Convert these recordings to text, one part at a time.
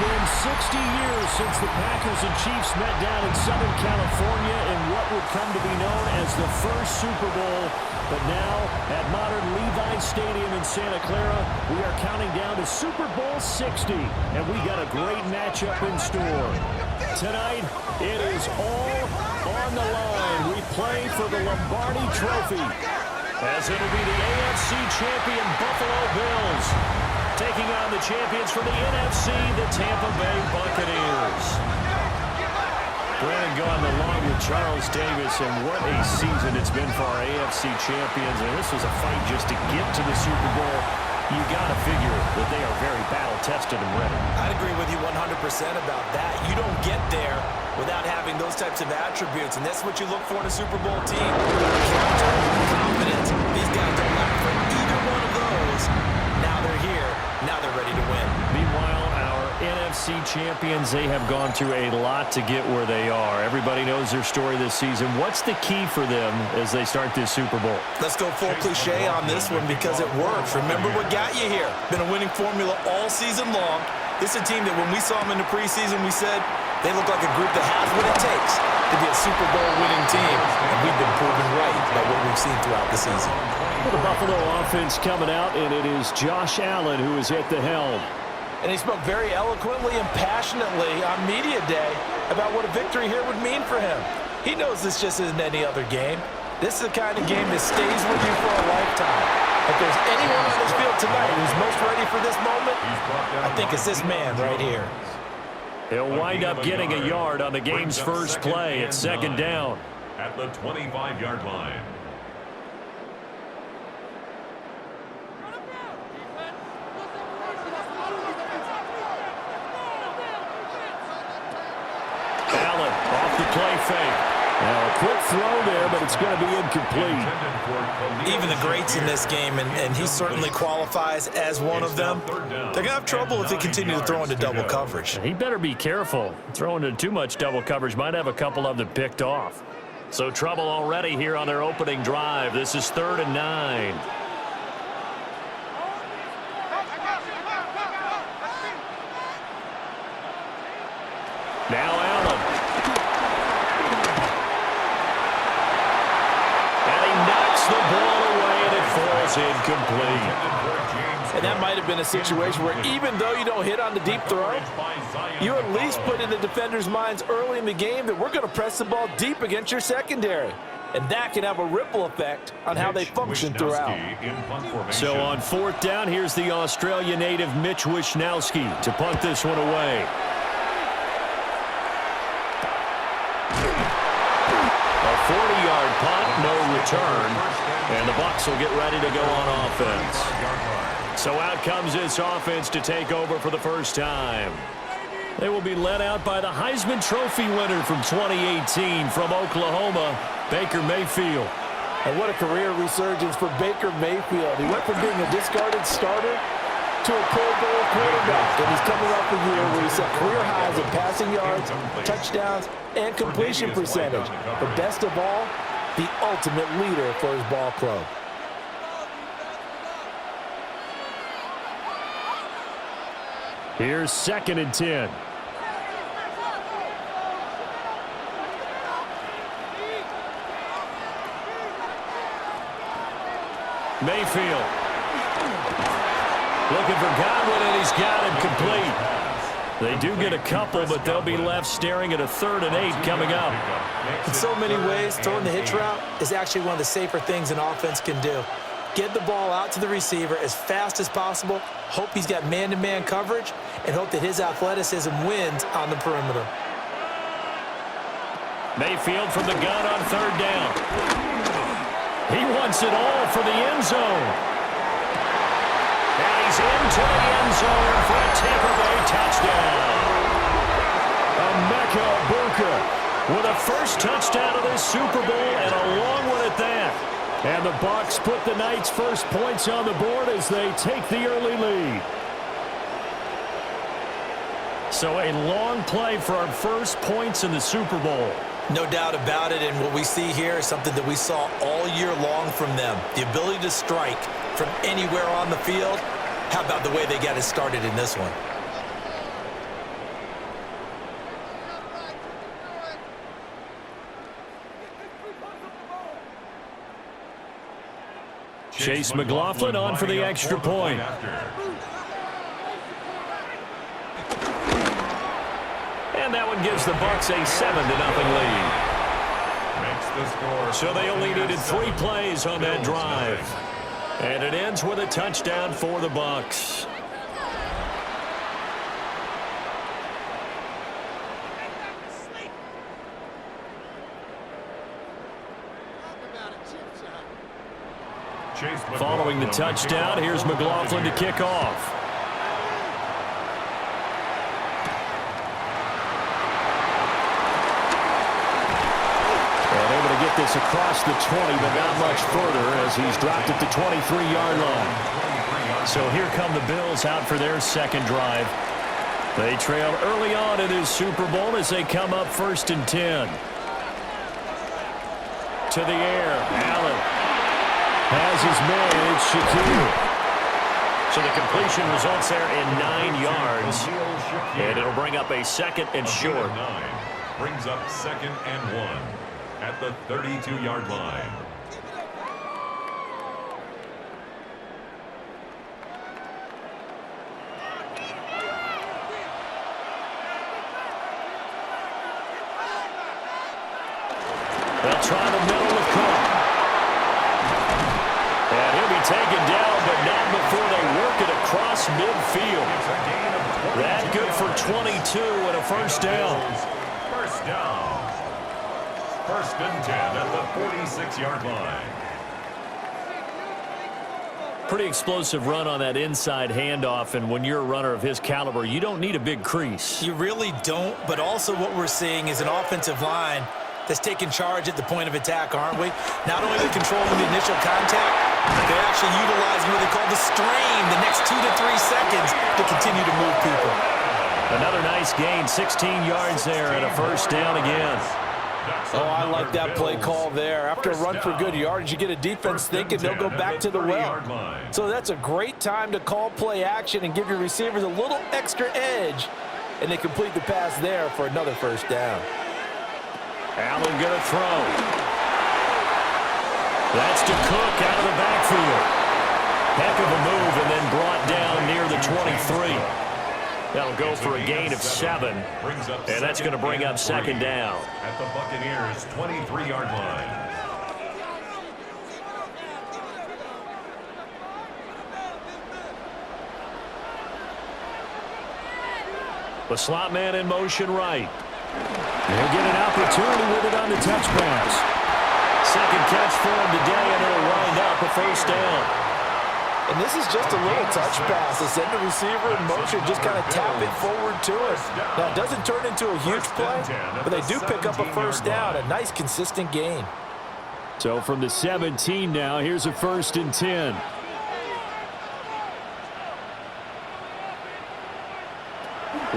been 60 years since the Packers and Chiefs met down in Southern California in what would come to be known as the first Super Bowl. But now, at modern Levi Stadium in Santa Clara, we are counting down to Super Bowl 60, and we got a great matchup in store. Tonight, it is all on the line. We play for the Lombardi Trophy, as it'll be the AFC champion Buffalo Bills taking on the champions from the NFC, the Tampa Bay Buccaneers. Brandon gone along with Charles Davis, and what a season it's been for our AFC champions. And this was a fight just to get to the Super Bowl. You got to figure that they are very battle-tested and ready. I'd agree with you 100% about that. You don't get there without having those types of attributes, and that's what you look for in a Super Bowl team. Character, confidence. These guys don't lack for either one of those. Now they're here. Now they're ready to win. Meanwhile, our NFC champions, they have gone through a lot to get where they are. Everybody knows their story this season. What's the key for them as they start this Super Bowl? Let's go full cliche on this one because it works. Remember what got you here. Been a winning formula all season long. This is a team that when we saw them in the preseason, we said they look like a group that has what it takes to be a Super Bowl winning team. And we've been proven right by what we've seen throughout the season. Well, the Buffalo offense coming out, and it is Josh Allen who is at the helm. And he spoke very eloquently and passionately on Media Day about what a victory here would mean for him. He knows this just isn't any other game. This is the kind of game that stays with you for a lifetime. If there's anyone on this field tonight who's most ready for this moment, I think it's this man right here. He'll wind up getting a yard on the game's first play at second down. At the 25-yard line. Allen off the play fake. Now a quick throw there, but it's going to be incomplete. Even the greats in this game, and he certainly qualifies as one of them, they're going to have trouble if they continue to throw into double coverage. He better be careful. Throwing into too much double coverage might have a couple of them picked off. So trouble already here on their opening drive. This is 3rd and 9. Now Allen. And he knocks the ball away, and it falls incomplete. And that might have been a situation where even though you don't hit on the deep throw, you at least put in the defenders' minds early in the game that we're going to press the ball deep against your secondary. And that can have a ripple effect on how they function throughout. So on 4th down, here's the Australia native Mitch Wishnowsky to punt this one away. A 40-yard punt, no return. And the Bucs will get ready to go on offense. So out comes this offense to take over for the first time. They will be led out by the Heisman Trophy winner from 2018 from Oklahoma, Baker Mayfield. And what a career resurgence for Baker Mayfield. He went from being a discarded starter to a Pro Bowl quarterback. And he's coming off a year where he set career highs in passing yards, touchdowns, and completion percentage. But best of all, the ultimate leader for his ball club. Here's 2nd and 10. Mayfield. Looking for Godwin, and he's got him complete. They do get a couple, but they'll be left staring at a 3rd and 8 coming up. In so many ways, throwing the hitch route is actually one of the safer things an offense can do. Get the ball out to the receiver as fast as possible, hope he's got man-to-man coverage, and hope that his athleticism wins on the perimeter. Mayfield from the gun on 3rd down. He wants it all for the end zone. And he's into the end zone for a Tampa Bay touchdown. Emeka Egbuka with a first touchdown of this Super Bowl, and a long one at that. And the Bucs put the Knights' first points on the board as they take the early lead. So a long play for our first points in the Super Bowl. No doubt about it, and what we see here is something that we saw all year long from them. The ability to strike from anywhere on the field. How about the way they got it started in this one? Chase McLaughlin on for the extra point. And that one gives the Bucs a 7-0 lead. So they only needed 3 plays on that drive. And it ends with a touchdown for the Bucs. Following the touchdown, here's McLaughlin to kick off. Able to get this across the 20, but not much further as he's dropped it to 23-yard line. So here come the Bills out for their second drive. They trailed early on in this Super Bowl as they come up 1st and 10. To the air, Allen has his man, it's Shaquille. So the completion results there in 9 yards. And it'll bring up a 2nd and short. Brings up 2nd and 1 at the 32-yard line. They'll try the middle with Cook. And he'll be taken down, but not before they work it across midfield. That good for 22 and a first down. First down. 1st and 10 at the 46-yard line. Pretty explosive run on that inside handoff, and when you're a runner of his caliber, you don't need a big crease. You really don't, but also what we're seeing is an offensive line that's taking charge at the point of attack, aren't we? Not only they're controlling the initial contact, they're actually utilizing what they call the strain the next 2 to 3 seconds to continue to move people. Another nice gain, 16 yards there, and a first down again. Oh, I like that play call there. After a run for good yardage, you get a defense thinking they'll go back to the well. So that's a great time to call play action and give your receivers a little extra edge. And they complete the pass there for another first down. Allen going to throw. That's to Cook out of the backfield. Heck of a move, and then brought down near the 23. That'll go for a gain of 7, and that's going to bring up 2nd down. At the Buccaneers' 23-yard line. The slot man in motion right. They'll get an opportunity with it on the touch pass. Second catch for him today, and it'll wind up a first down. And this is just a little touch pass to send the receiver in motion, just kind of tap it forward to it. Now, it doesn't turn into a huge play, but they do pick up a first down, a nice, consistent gain. So from the 17 now, here's a 1st and 10.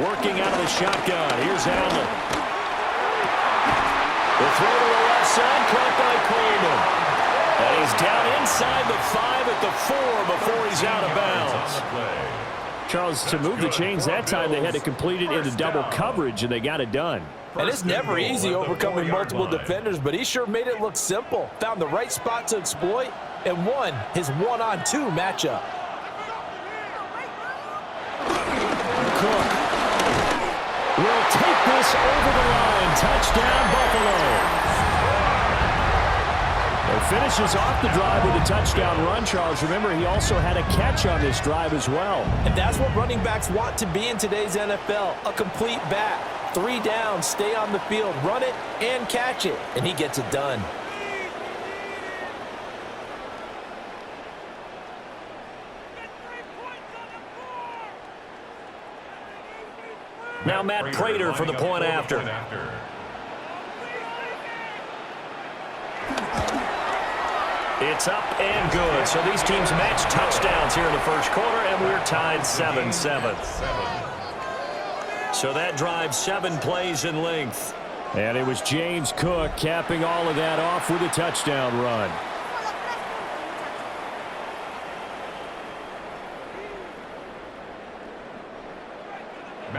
Working out of the shotgun. Here's Allen. The throw to the left side, caught by Coleman. And he's down inside the 5 at the 4 before he's out of bounds. Charles, to move the chains that time, they had to complete it into double coverage, and they got it done. And it's never easy overcoming multiple defenders, but he sure made it look simple. Found the right spot to exploit and won his 1-on-2 matchup. Cook will take this over the line. Touchdown, Buffalo. Finishes off the drive with a touchdown run, Charles. Remember, he also had a catch on this drive as well. And that's what running backs want to be in today's NFL, a complete back. 3 down, stay on the field, run it, and catch it. And he gets it done. Now Matt Prater for the point after. It's up and good. So these teams match touchdowns here in the first quarter, and we're tied 7-7. So that drive 7 plays in length. And it was James Cook capping all of that off with a touchdown run.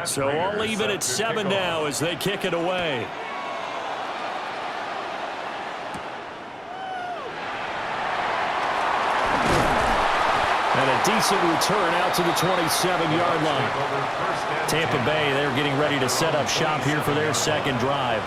So all even at 7 now as they kick it away. decent return out to the 27-yard line. Tampa Bay, they're getting ready to set up shop here for their second drive.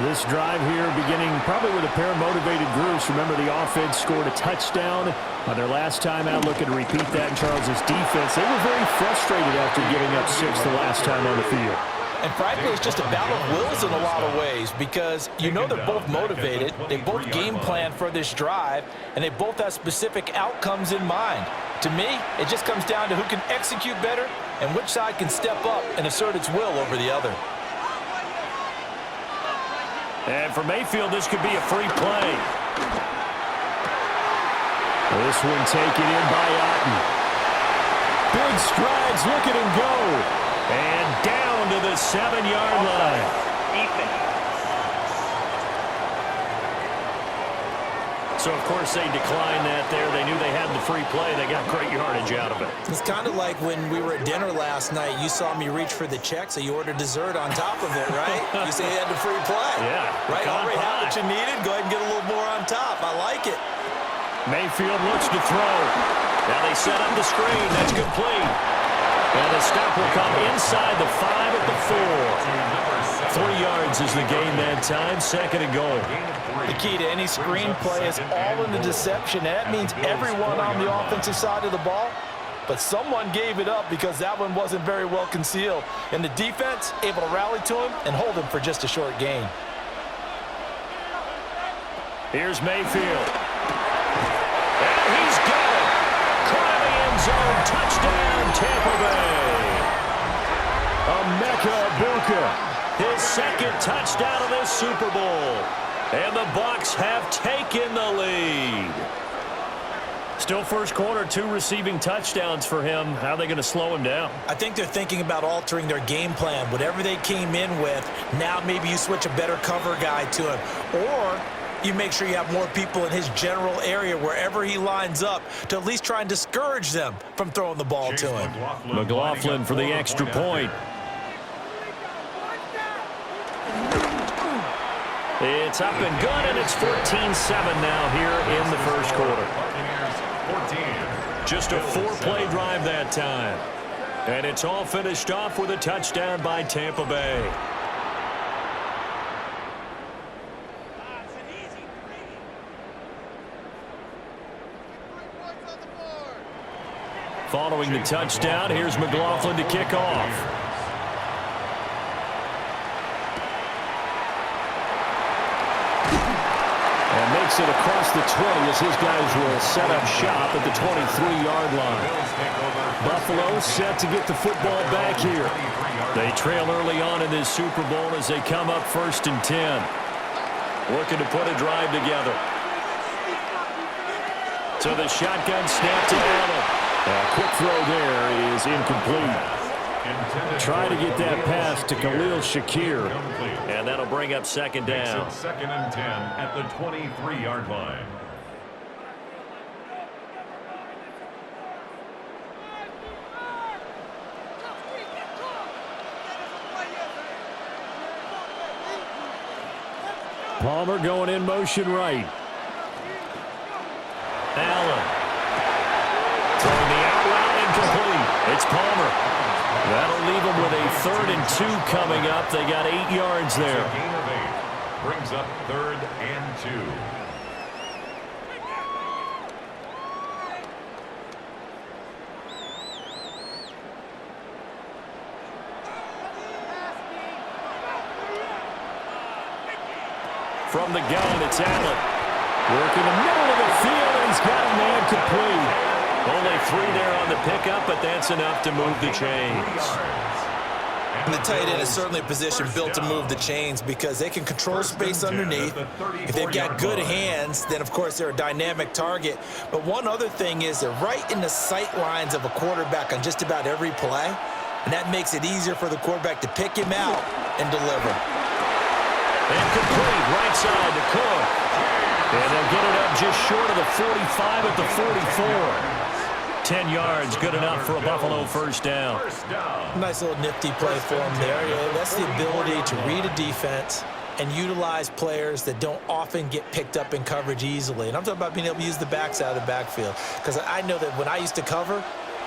This drive here beginning probably with a pair of motivated groups. Remember, the offense scored a touchdown on their last time out. Looking to repeat that in Charles' defense. They were very frustrated after giving up 6 the last time on the field. And frankly, it's just a battle of wills in a lot of ways because you know they're both motivated. They both game plan for this drive, and they both have specific outcomes in mind. To me, it just comes down to who can execute better and which side can step up and assert its will over the other. And for Mayfield, this could be a free play. This one taken in by Otten. Big strides, look at him go. And down to the 7-yard line. So, of course, they declined that there. They knew they had the free play. They got great yardage out of it. It's kind of like when we were at dinner last night. You saw me reach for the check, so you ordered dessert on top of it, right? You say you had the free play. Yeah. Right? Already had what you needed. Go ahead and get a little more on top. I like it. Mayfield looks to throw. Now they set up the screen. That's complete. And the stop will come inside the 5 at the 4. 3 yards is the gain that time. Second and goal. The key to any screen play is all in the deception. And that means everyone on the offensive side of the ball. But someone gave it up because that one wasn't very well concealed. And the defense able to rally to him and hold him for just a short gain. Here's Mayfield. And he's got it. Caught in the end zone. Touchdown, Tampa Bay. Emeka Egbuka. His second touchdown of this Super Bowl. And the Bucs have taken the lead. Still first quarter, 2 receiving touchdowns for him. How are they going to slow him down? I think they're thinking about altering their game plan. Whatever they came in with, now maybe you switch a better cover guy to him. Or you make sure you have more people in his general area wherever he lines up to at least try and discourage them from throwing the ball to him. McLaughlin for the extra point. It's up and good, and it's 14-7 now here in the first quarter. Just a 4-play drive that time. And it's all finished off with a touchdown by Tampa Bay. Following the touchdown, here's McLaughlin to kick off. And makes it across the 20 as his guys will set up shop at the 23-yard line. Buffalo set to get the football back here. They trail early on in this Super Bowl as they come up 1st and 10. Looking to put a drive together. So the shotgun snap to Allen. A quick throw there is incomplete. Try to get that pass to Khalil Shakir. And that'll bring up second down. 2nd and 10 at the 23-yard line. Palmer going in motion right. Allen. Throwing the out route incomplete. It's Palmer. That'll leave them with a 3rd and 2 coming up. They got 8 yards there. A gain of 8. Brings up 3rd and 2. From the gun, it's Allen. Working the middle of the field, and he's got a man complete. Only 3 there on the pickup, but that's enough to move the chains. And the tight end is certainly a position built to move the chains because they can control space underneath. If they've got good hands, then, of course, they're a dynamic target. But one other thing is they're right in the sight lines of a quarterback on just about every play, and that makes it easier for the quarterback to pick him out and deliver. And complete, right side to Cook. And they'll get it up just short of the 45 at the 44. 10 yards, good enough for a Buffalo first down. Nice little nifty play for him there. Yeah, that's the ability to read a defense, and utilize players that don't often get picked up in coverage easily. And I'm talking about being able to use the backs out of the backfield. Because I know that when I used to cover,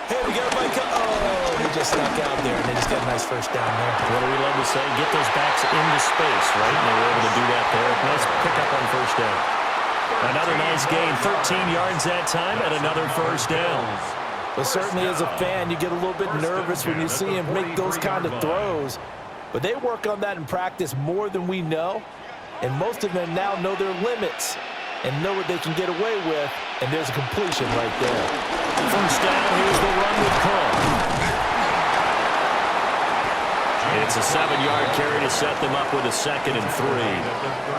hey, we got everybody oh, he just snuck out there, and they just got a nice first down there. What do we love to say? Get those backs into space, right? And they were able to do that there. Nice pickup on first down. Another nice gain, 13 yards that time, and another first down. But certainly as a fan, you get a little bit nervous when you see him make those kind of throws. But they work on that in practice more than we know. And most of them now know their limits and know what they can get away with. And there's a completion right there. First down, here's the run with Cook. It's a 7-yard carry to set them up with a 2nd and 3.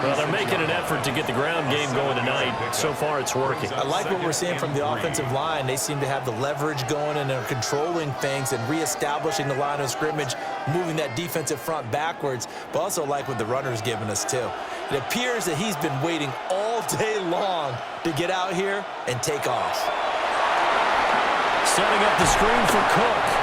Well, they're making an effort to get the ground game going tonight. So far, it's working. I like what we're seeing from the offensive line. They seem to have the leverage going, and they're controlling things and reestablishing the line of scrimmage, moving that defensive front backwards, but also like what the runner's giving us, too. It appears that he's been waiting all day long to get out here and take off. Setting up the screen for Cook.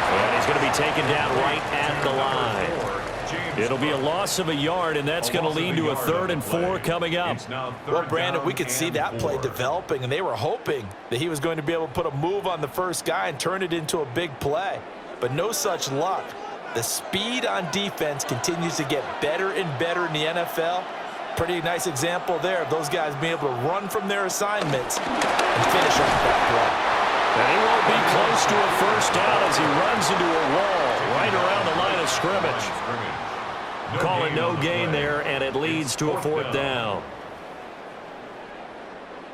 And he's going to be taken down right at the line. It'll be a loss of a yard, and that's going to lead to a 3rd and 4 coming up. Well, Brandon, we could see that play developing, and they were hoping that he was going to be able to put a move on the first guy and turn it into a big play. But no such luck. The speed on defense continues to get better and better in the NFL. Pretty nice example there of those guys being able to run from their assignments and finish off that play. And he won't be close to a first down as he runs into a wall right around the line of scrimmage. Call it no gain there, and it leads to a 4th down.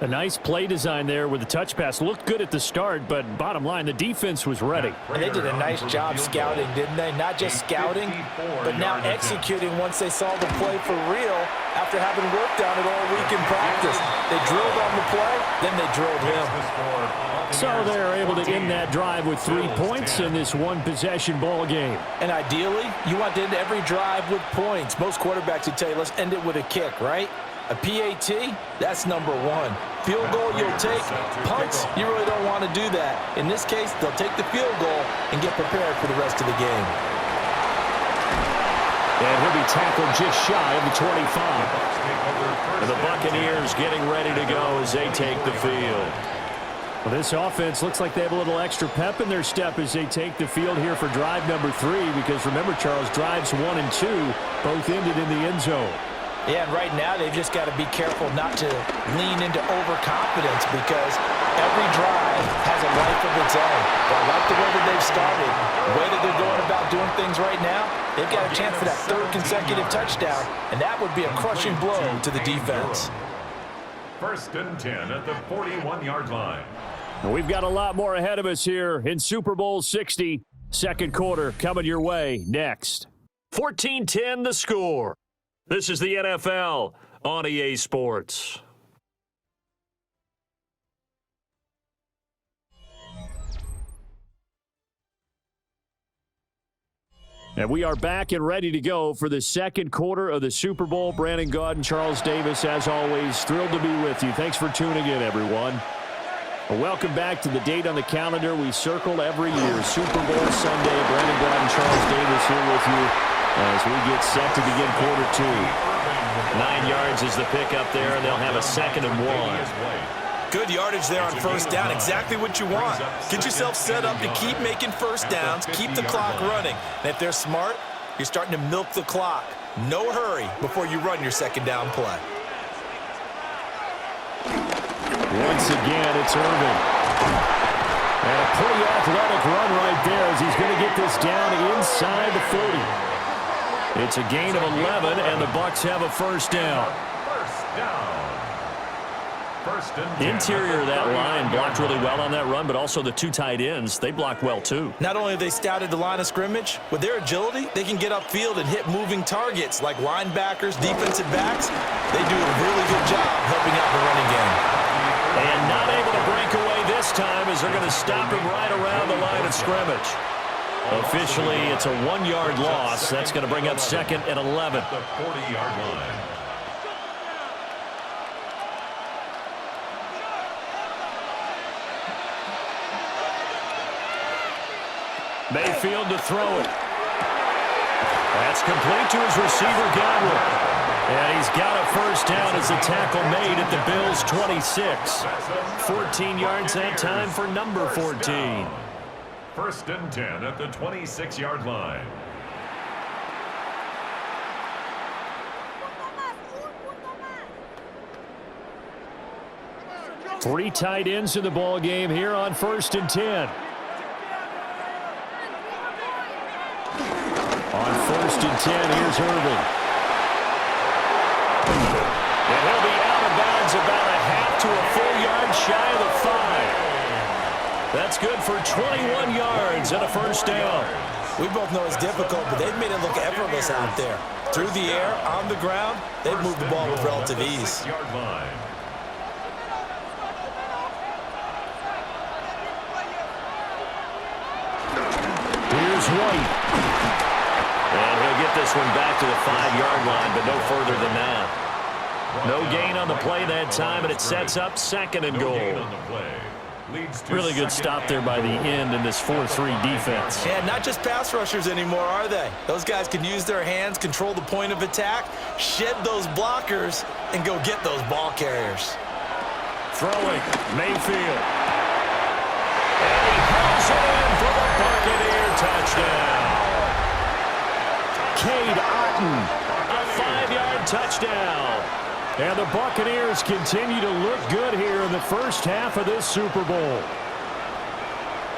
A nice play design there with the touch pass. Looked good at the start, but bottom line, the defense was ready. And they did a nice job scouting, didn't they? Not just scouting, but now executing once they saw the play for real after having worked on it all week in practice. They drilled on the play, then they drilled him. So they're able to end that drive with 3 points in this one-possession ball game. And ideally, you want to end every drive with points. Most quarterbacks would tell you, let's end it with a kick, right? A PAT, that's number 1. Field goal you'll take. Punts, you really don't want to do that. In this case, they'll take the field goal and get prepared for the rest of the game. And he'll be tackled just shy of the 25. And the Buccaneers getting ready to go as they take the field. Well, this offense looks like they have a little extra pep in their step as they take the field here for drive number 3, because remember, Charles, drives 1 and 2 both ended in the end zone. Yeah, and right now they've just got to be careful not to lean into overconfidence, because every drive has a life of its own. But I like the way that they've started, the way that they're going about doing things right now. They've got a chance for that 3rd consecutive touchdown, and that would be a crushing blow to the defense. 1st and 10 at the 41-yard line. We've got a lot more ahead of us here in Super Bowl 60. 2nd quarter coming your way next. 14-10 the score. This is the NFL on EA Sports. And we are back and ready to go for the 2nd quarter of the Super Bowl. Brandon Gaudin, Charles Davis, as always, thrilled to be with you. Thanks for tuning in, everyone. Well, welcome back to the date on the calendar we circle every year, Super Bowl Sunday. Brandon Gaudin, Charles Davis here with you as we get set to begin quarter 2. 9 yards is the pickup there, and they'll have a 2nd and 1. Good yardage there on first down. Exactly what you want. Get yourself set up to keep making first downs, keep the clock running. And if they're smart, you're starting to milk the clock. No hurry before you run your 2nd down play. Once again, it's Irvin. And a pretty athletic run right there as he's going to get this down inside the 30. It's a gain of 11, and the Bucs have a first down. Interior of that line blocked really well on that run, but also the 2 tight ends, they blocked well too. Not only have they scouted the line of scrimmage, with their agility, they can get upfield and hit moving targets like linebackers, defensive backs. They do a really good job helping out the running game. And not able to break away this time as they're going to stop him right around the line of scrimmage. Officially, it's a 1-yard loss. That's going to bring up 2nd and 11. The 40-yard line. Mayfield to throw it. That's complete to his receiver, Godwin. And he's got a first down as the tackle made at the Bills' 26. 14 yards that time for number 14. First and 10 at the 26-yard line. Three tight ends in the ball game here on first and 10. On first and 10, here's Irvin. And he'll be out of bounds about a half to a full yard shy of the 5. That's good for 21 yards and a first down. We both know it's difficult, but they've made it look effortless out there. Through the air, on the ground, they've moved the ball with relative ease. Here's White. And he'll get this one back to the 5-yard line, but no further than that. No gain on the play that time, and it sets up second and goal. Really good stop there by the end in this 4-3 defense. Yeah, not just pass rushers anymore, are they? Those guys can use their hands, control the point of attack, shed those blockers, and go get those ball carriers. Throwing, Mayfield. And he hauls it in for the Buccaneer touchdown. Cade Otton, a 5-yard touchdown. And the Buccaneers continue to look good here in the first half of this Super Bowl.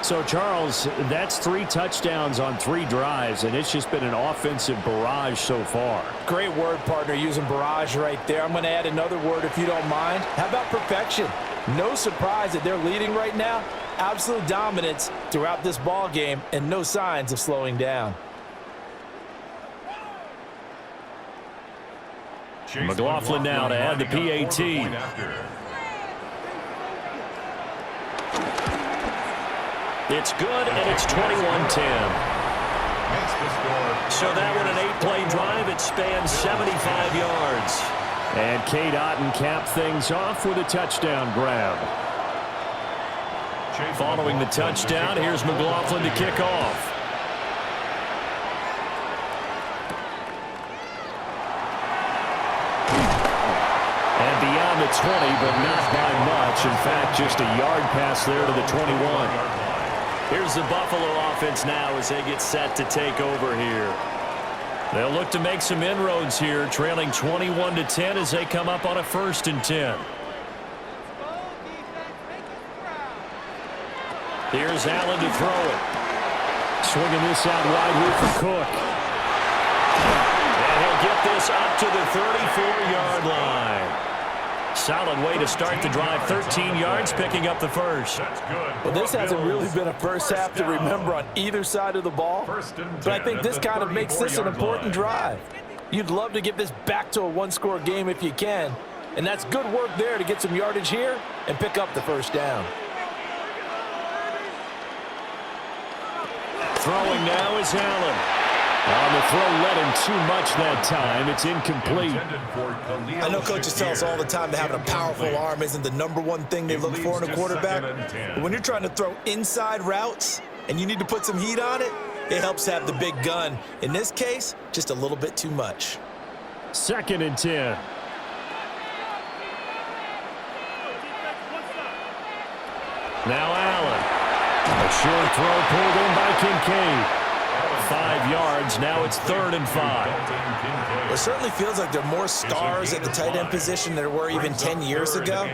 So, Charles, that's 3 touchdowns on 3 drives, and it's just been an offensive barrage so far. Great word, partner, using barrage right there. I'm going to add another word if you don't mind. How about perfection? No surprise that they're leading right now. Absolute dominance throughout this ball game and no signs of slowing down. McLaughlin now to add the PAT. It's good, and it's 21-10. So that one an 8-play drive. It spans 75 yards. And Cade Otton capped things off with a touchdown grab. Following the touchdown, here's McLaughlin to kick off. Beyond the 20, but not by much. In fact, just a yard pass there to the 21. Here's the Buffalo offense now as they get set to take over here. They'll look to make some inroads here, trailing 21-10 as they come up on a first and 10. Here's Allen to throw it. Swinging this out wide here for Cook. And he'll get this up to the 34-yard line. Solid way to start the drive. 13 yards, picking up the first. Well, this hasn't really been a first half to remember on either side of the ball, but I think this kind of makes this an important drive. You'd love to get this back to a one-score game if you can, and that's good work there to get some yardage here and pick up the first down. Throwing now is Allen. On the throw, led him too much that time. It's incomplete. I know coaches tell us all the time that having a powerful arm isn't the #1 thing they look for in a quarterback. But when you're trying to throw inside routes and you need to put some heat on it, it helps to have the big gun. In this case, just a little bit too much. Second and 10. Now Allen. A short throw pulled in by Kincaid. 5 yards. Now it's 3rd and 5. Well, it certainly feels like there are more stars at the tight end position than there were even 10 years ago.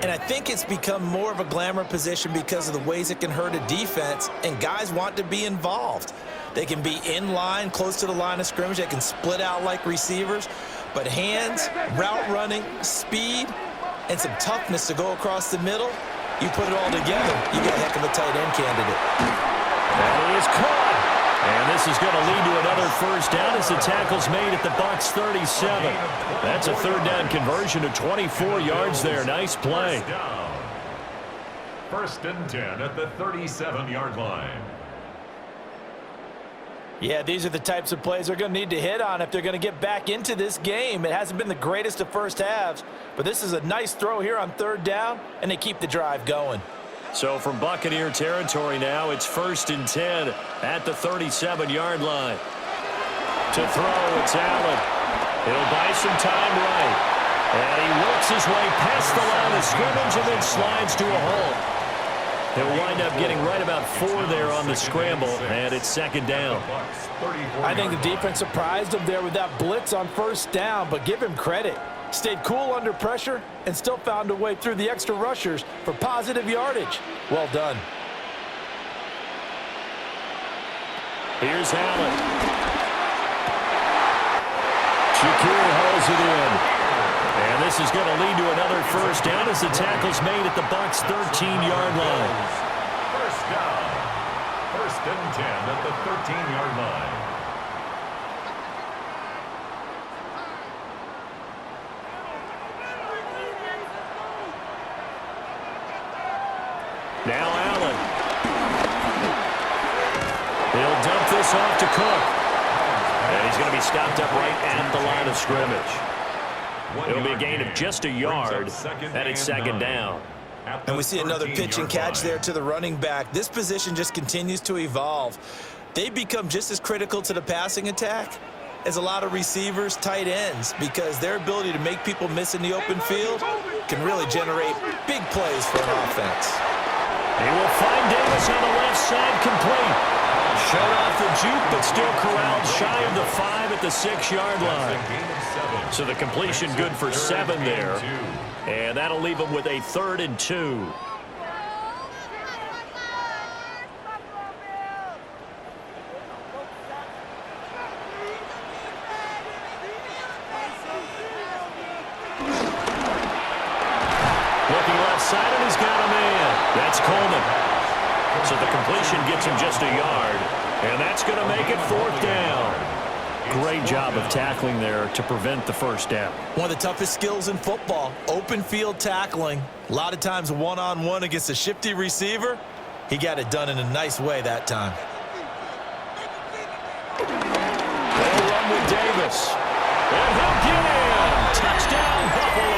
And I think it's become more of a glamour position because of the ways it can hurt a defense, and guys want to be involved. They can be in line, close to the line of scrimmage. They can split out like receivers. But hands, route running, speed, and some toughness to go across the middle, you put it all together, you got a heck of a tight end candidate. That is caught. And this is going to lead to another first down as the tackle's made at the Bucs 37. That's a 3rd down conversion of 24 yards there. Nice play. First and 10 at the 37-yard line. Yeah, these are the types of plays they're going to need to hit on if they're going to get back into this game. It hasn't been the greatest of first halves, but this is a nice throw here on 3rd down, and they keep the drive going. So from Buccaneer territory now, it's 1st and 10 at the 37-yard line. To throw, it's Allen. He'll buy some time right. And he works his way past the line of scrimmage and then slides to a hole. He'll wind up getting right about 4 there on the scramble, and it's second down. I think the defense surprised him there with that blitz on first down, but give him credit. Stayed cool under pressure and still found a way through the extra rushers for positive yardage. Well done. Here's Allen. Shakir hauls it in. And this is going to lead to another first down as the tackle's made at the Bucs' 13-yard line. First down. First and 10 at the 13-yard line. Now Allen. He'll dump this off to Cook. And he's going to be stopped up right at the line of scrimmage. It'll be a gain of just a yard, and it's second down. And we see another pitch and catch there to the running back. This position just continues to evolve. They become just as critical to the passing attack as a lot of receivers, tight ends, because their ability to make people miss in the open field can really generate big plays for an offense. He will find Davis on the left side, complete. Showed off the juke, but still corralled shy of the 5 at the 6-yard line. So the completion good for 7 there. And that'll leave him with a 3rd and 2. Looking left side, and he's got a man. That's Coleman. So the completion gets him just a yard, and that's going to make it 4th down. Great job of tackling there to prevent the first down. One of the toughest skills in football, open field tackling. A lot of times one-on-one against a shifty receiver. He got it done in a nice way that time. They'll run with Davis. And he'll get in. Touchdown, Buffalo.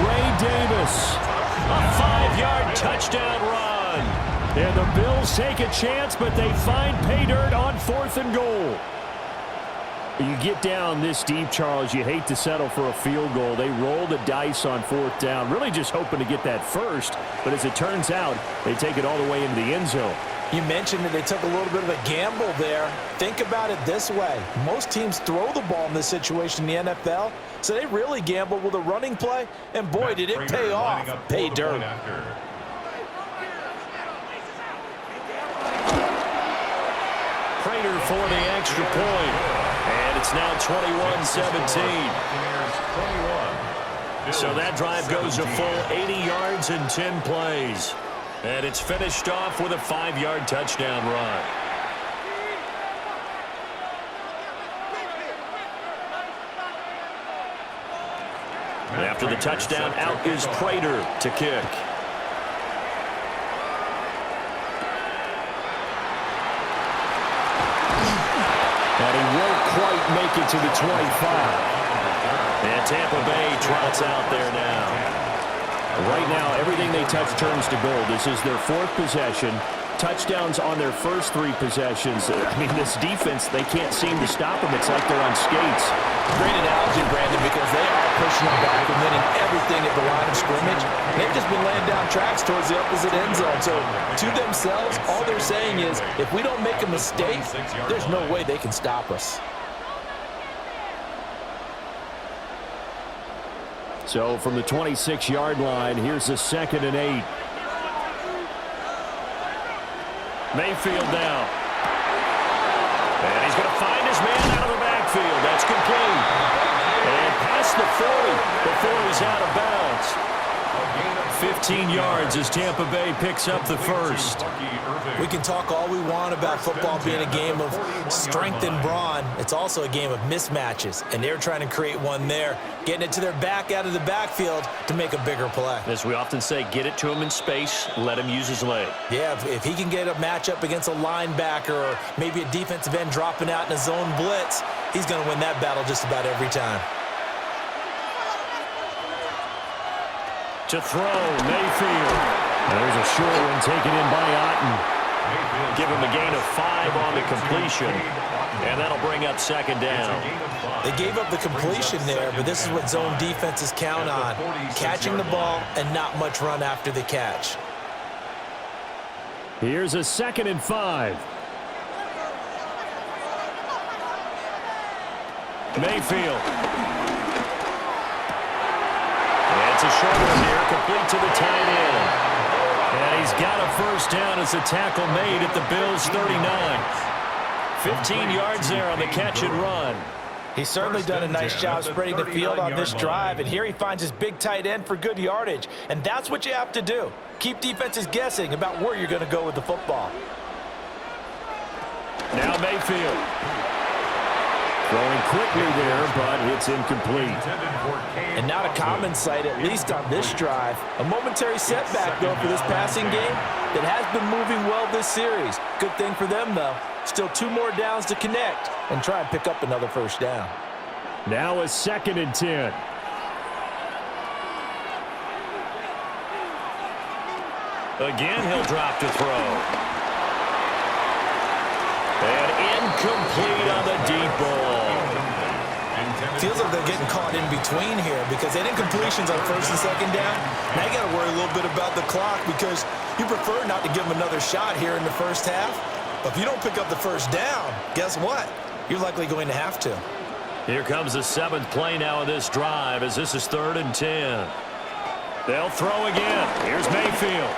Ray Davis. A 5-yard touchdown run. And the Bills take a chance, but they find pay dirt on 4th and goal. You get down this deep, Charles, you hate to settle for a field goal. They roll the dice on 4th down, really just hoping to get that first. But as it turns out, they take it all the way into the end zone. You mentioned that they took a little bit of a gamble there. Think about it this way. Most teams throw the ball in this situation in the NFL, so they really gamble with a running play, and boy, did it pay off. Pay dirt. Prater for the extra point, and it's now 21-17. So that drive goes a full 80 yards and 10 plays. And it's finished off with a 5-yard touchdown run. And after the touchdown, out is Prater to kick. And he won't quite make it to the 25. And Tampa Bay trots out there now. Right now, everything they touch turns to gold. This is their 4th possession. Touchdowns on their first 3 possessions. I mean, this defense, they can't seem to stop them. It's like they're on skates. Great analogy, Brandon, because they are pushing them back and winning everything at the line of scrimmage. They've just been laying down tracks towards the opposite end zone. So, to themselves, all they're saying is, if we don't make a mistake, there's no way they can stop us. So from the 26-yard line, here's the 2nd and 8. Mayfield now. And he's going to find his man out of the backfield. That's complete. And past the 40 before he's out of bounds. 15 yards as Tampa Bay picks up the first. We can talk all we want about football being a game of strength and brawn. It's also a game of mismatches, and they're trying to create one there, getting it to their back out of the backfield to make a bigger play. As we often say, get it to him in space, let him use his leg. Yeah, if he can get a matchup against a linebacker or maybe a defensive end dropping out in a zone blitz, he's going to win that battle just about every time. To throw, Mayfield. There's a short one taken in by Otten. Give him a gain of 5 on the completion, and that'll bring up second down. They gave up the completion there, but this is what zone defenses count on, catching the ball and not much run after the catch. Here's a 2nd and 5. Mayfield. It's a short one here, complete to the tight end. And he's got a first down as the tackle made at the Bills' 39. 15 yards there on the catch and run. He's certainly done a nice job spreading the field on this drive, and here he finds his big tight end for good yardage. And that's what you have to do. Keep defenses guessing about where you're going to go with the football. Now Mayfield. Throwing quickly there, but it's incomplete. And not a common sight, at least on this drive. A momentary setback, though, for this passing game that has been moving well this series. Good thing for them, though. Still 2 more downs to connect and try and pick up another first down. Now a 2nd and 10. Again, he'll drop to throw. And incomplete on the deep ball. Feels like they're getting caught in between here because they did incompletions on 1st and 2nd down. Now you got to worry a little bit about the clock because you prefer not to give them another shot here in the first half. But if you don't pick up the first down, guess what? You're likely going to have to. Here comes the 7th play now of this drive as this is 3rd and 10. They'll throw again. Here's Mayfield.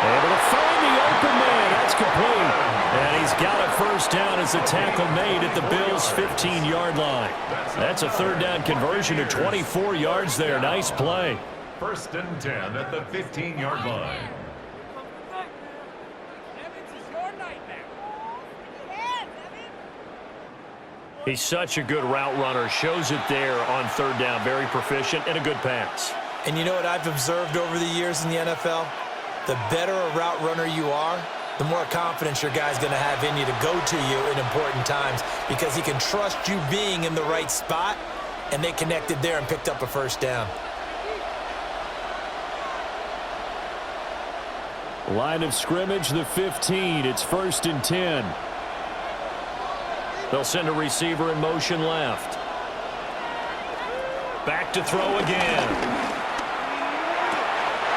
Able to find the open man. That's complete. And he's got a first down as the tackle made at the Bills' 15-yard line. That's a 3rd down conversion to 24 yards there. Nice play. 1st and 10 at the 15-yard line. He's such a good route runner. Shows it there on 3rd down. Very proficient and a good pass. And you know what I've observed over the years in the NFL? The better a route runner you are, the more confidence your guy's going to have in you to go to you in important times because he can trust you being in the right spot, and they connected there and picked up a first down. Line of scrimmage, the 15. It's 1st and 10. They'll send a receiver in motion left. Back to throw again.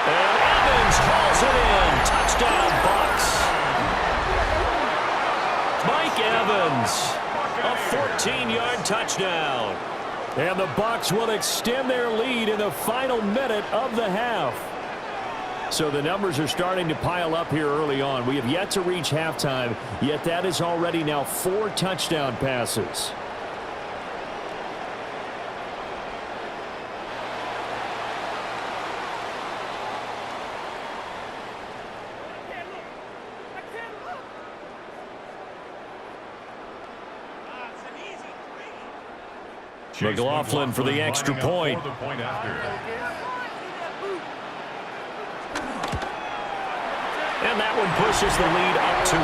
And Evans calls it in. Touchdown, Bucs. Mike Evans, a 14-yard touchdown. And the Bucs will extend their lead in the final minute of the half. So the numbers are starting to pile up here early on. We have yet to reach halftime, yet that is already now 4 touchdown passes. McLaughlin for the extra point. And that one pushes the lead up to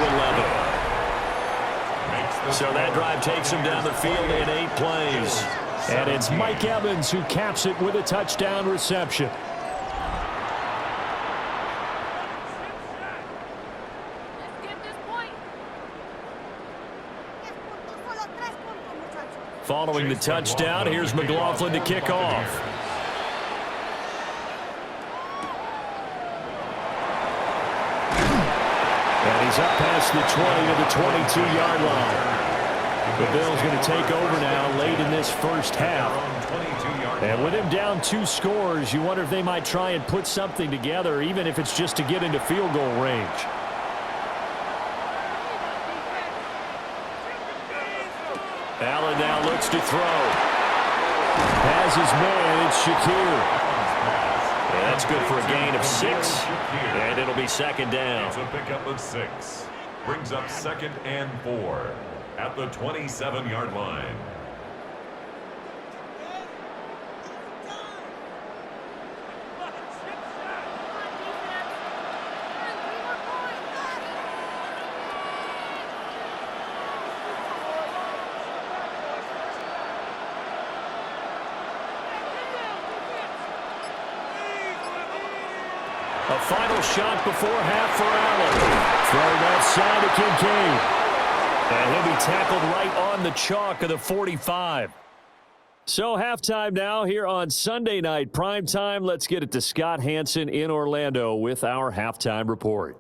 11. So that drive takes him down the field in 8 plays. And it's Mike Evans who caps it with a touchdown reception. Following the touchdown, here's McLaughlin to kick off. And he's up past the 20 to the 22-yard line. The Bills going to take over now late in this first half. And with him down 2 scores, you wonder if they might try and put something together, even if it's just to get into field goal range. Allen now looks to throw. Has his man, it's Shakir. And that's good for a gain of 6. And it'll be 2nd down. It's a pickup of 6. Brings up 2nd and 4 at the 27-yard line. A final shot before half for Allen. Throw left side to Kincaid. And he'll be tackled right on the chalk of the 45. So halftime now here on Sunday night primetime. Let's get it to Scott Hanson in Orlando with our halftime report.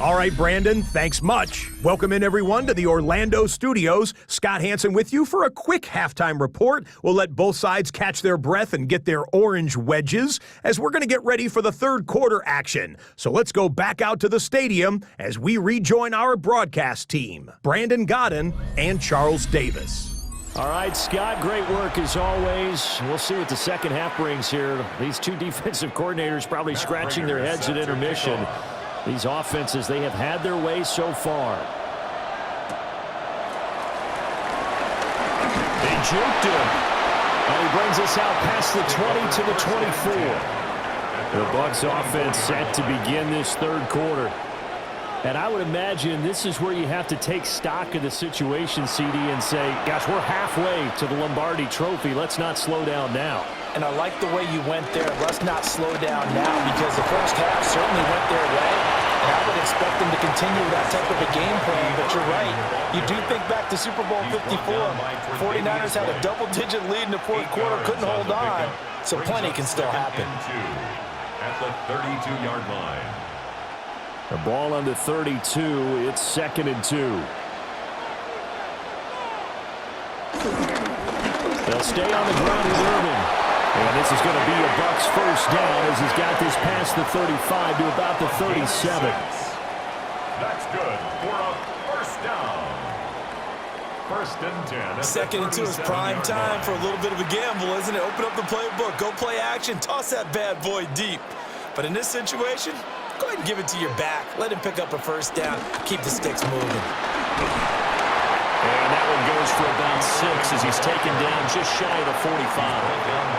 All right, Brandon, thanks much. Welcome in, everyone, to the Orlando studios. Scott Hanson with you for a quick halftime report. We'll let both sides catch their breath and get their orange wedges as we're going to get ready for the third quarter action. So let's go back out to the stadium as we rejoin our broadcast team, Brandon Godden and Charles Davis. All right, Scott, great work as always. We'll see what the second half brings here. These two defensive coordinators probably scratching their heads at intermission. These offenses, they have had their way so far. They juked him. And he brings us out past the 20 to the 24. The Bucs offense set to begin this third quarter. And I would imagine this is where you have to take stock of the situation, CD, and say, gosh, we're halfway to the Lombardi Trophy. Let's not slow down now. And I like the way you went there. Let's not slow down now because the first half certainly went their way. And I would expect them to continue that type of a game plan. But you're right. You do think back to Super Bowl 54. 49ers had a double-digit lead in the fourth quarter, couldn't hold on. So plenty can still happen. At the 32-yard line. The ball on the 32. It's 2nd and 2. They'll stay on the ground with Irvin. And this is going to be a Bucs first down as he's got this past the 35 to about the 37. That's good for a first down. 1st and 10. 2nd and 2 is prime time for a little bit of a gamble, isn't it? Open up the playbook, go play action, toss that bad boy deep. But in this situation, go ahead and give it to your back. Let him pick up a first down. Keep the sticks moving. And that one goes for about 6 as he's taken down just shy of the 45.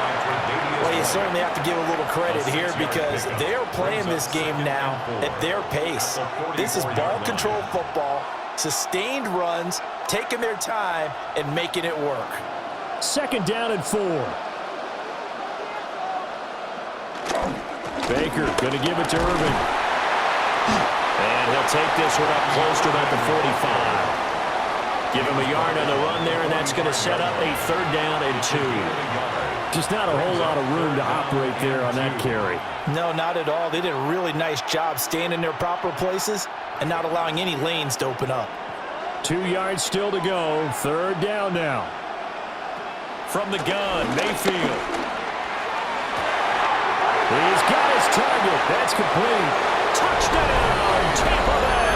Well, you certainly have to give a little credit here because they're playing this game now at their pace. This is ball control football, sustained runs, taking their time, and making it work. 2nd down and 4. Baker going to give it to Irvin. And he'll take this one up close to about the 45. Give him a yard on the run there, and that's going to set up a 3rd down and 2. Just not a whole lot of room to operate there on that carry. No, not at all. They did a really nice job staying in their proper places and not allowing any lanes to open up. 2 yards still to go. 3rd down now. From the gun, Mayfield. He's got his target. That's complete. Touchdown, Tampa Bay.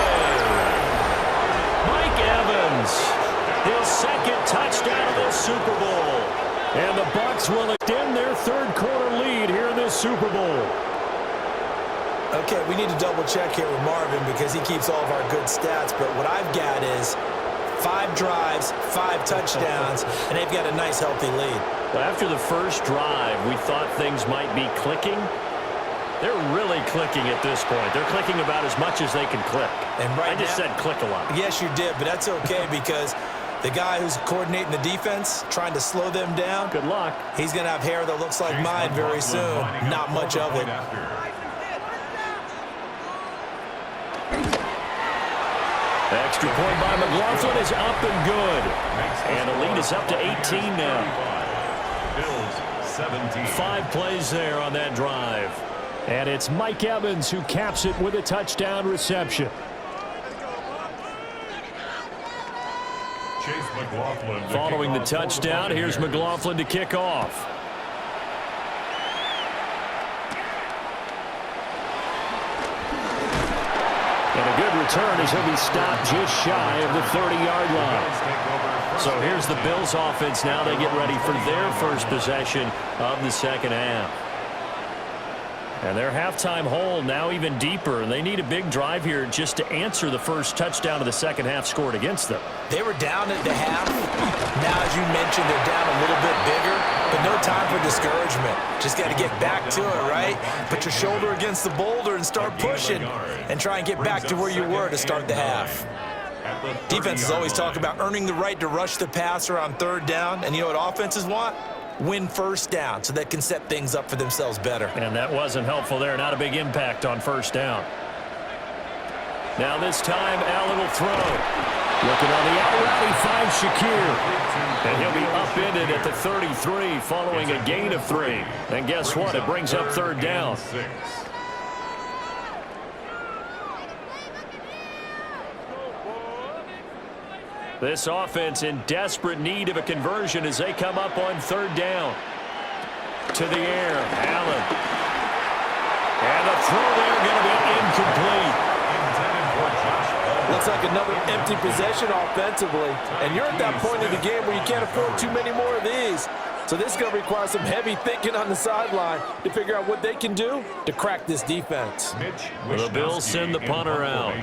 Mike Evans, his 2nd touchdown of the Super Bowl. And the Bucs will extend their 3rd quarter lead here in this Super Bowl. Okay, we need to double check here with Marvin because he keeps all of our good stats. But what I've got is 5 drives, 5 touchdowns, and they've got a nice, healthy lead. Well, after the first drive, we thought things might be clicking. They're really clicking at this point. They're clicking about as much as they can click. And right I just said click a lot. Yes, you did, but that's okay because the guy who's coordinating the defense, trying to slow them down, good luck. He's going to have hair that looks like mine very soon. Not much of it. Extra point by McLaughlin is up and good. And the lead is up to 18 now. Bills 17. 5 plays there on that drive. And it's Mike Evans who caps it with a touchdown reception. Chase McLaughlin. Following the touchdown, here's McLaughlin to kick off. And a good return as he'll be stopped just shy of the 30-yard line. So here's the Bills offense now. They get ready for their first possession of the second half. And their halftime hole now even deeper, and they need a big drive here just to answer the first touchdown of the second half scored against them. They were down at the half. Now, as you mentioned, they're down a little bit bigger, but no time for discouragement. Just got to get back to it, right? Put your shoulder against the boulder and start pushing and try and get back to where you were to start the half. Defenses always talk about earning the right to rush the passer on 3rd down, and you know what offenses want? win first down so they can set things up for themselves better. And that wasn't helpful there. Not a big impact on first down. Now this time, Allen will throw. Looking on the out route, he finds Shakir. And he'll be upended at the 33 following a gain of 3. And guess what? It brings up third down. This offense in desperate need of a conversion as they come up on third down. To the air, Allen. And the throw there going to be incomplete. Looks like another empty possession offensively. And you're at that point in the game where you can't afford too many more of these. So this is going to require some heavy thinking on the sideline to figure out what they can do to crack this defense. The Bills send the punter out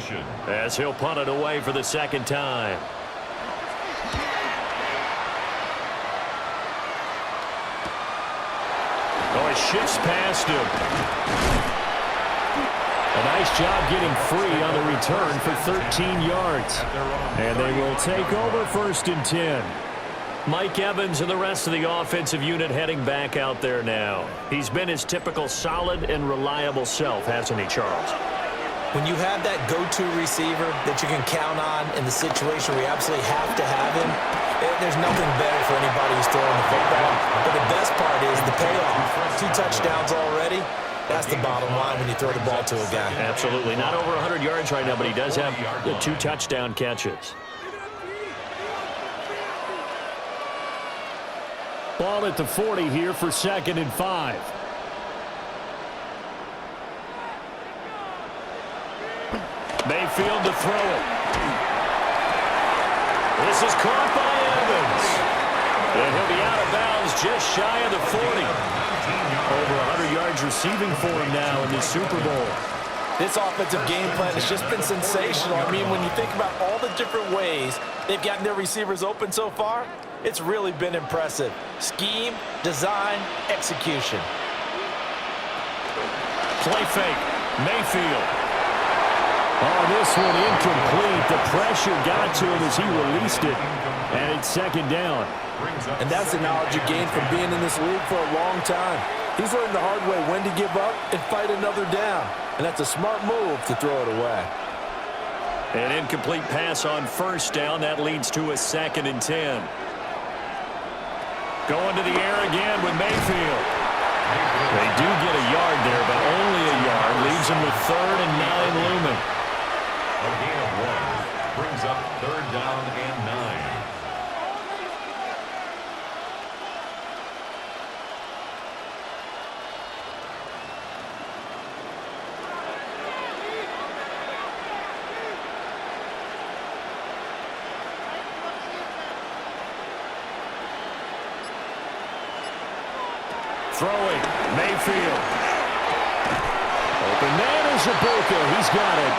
as he'll punt it away for the second time. Oh, he shifts past him. A nice job getting free on the return for 13 yards. And they will take over 1st and 10. Mike Evans and the rest of the offensive unit heading back out there now. He's been his typical solid and reliable self, hasn't he, Charles? When you have that go-to receiver that you can count on in the situation where you absolutely have to have him, there's nothing better for anybody who's throwing the football. But the best part is the payoff. 2 touchdowns already. That's the bottom line when you throw the ball to a guy. Absolutely. Not over 100 yards right now, but he does have the 2 touchdown catches. Ball at the 40 here for 2nd and 5. Mayfield to throw it. This is caught by Evans. And he'll be out of bounds just shy of the 40. Over 100 yards receiving for him now in this Super Bowl. This offensive game plan has just been sensational. I mean, when you think about all the different ways they've gotten their receivers open so far, it's really been impressive. Scheme, design, execution. Play fake. Mayfield. Oh, this one incomplete. The pressure got to him as he released it. And it's 2nd down. And that's the knowledge you gain from being in this league for a long time. He's learned the hard way when to give up and fight another down. And that's a smart move to throw it away. An incomplete pass on 1st down. That leads to a 2nd and 10. Going to the air again with Mayfield. They do get a yard there, but only a yard. Leaves them with 3rd and 9 looming. A gain of 1 brings up 3rd down and 9. Throwing, Mayfield. Open man is Ibuka. He's got it.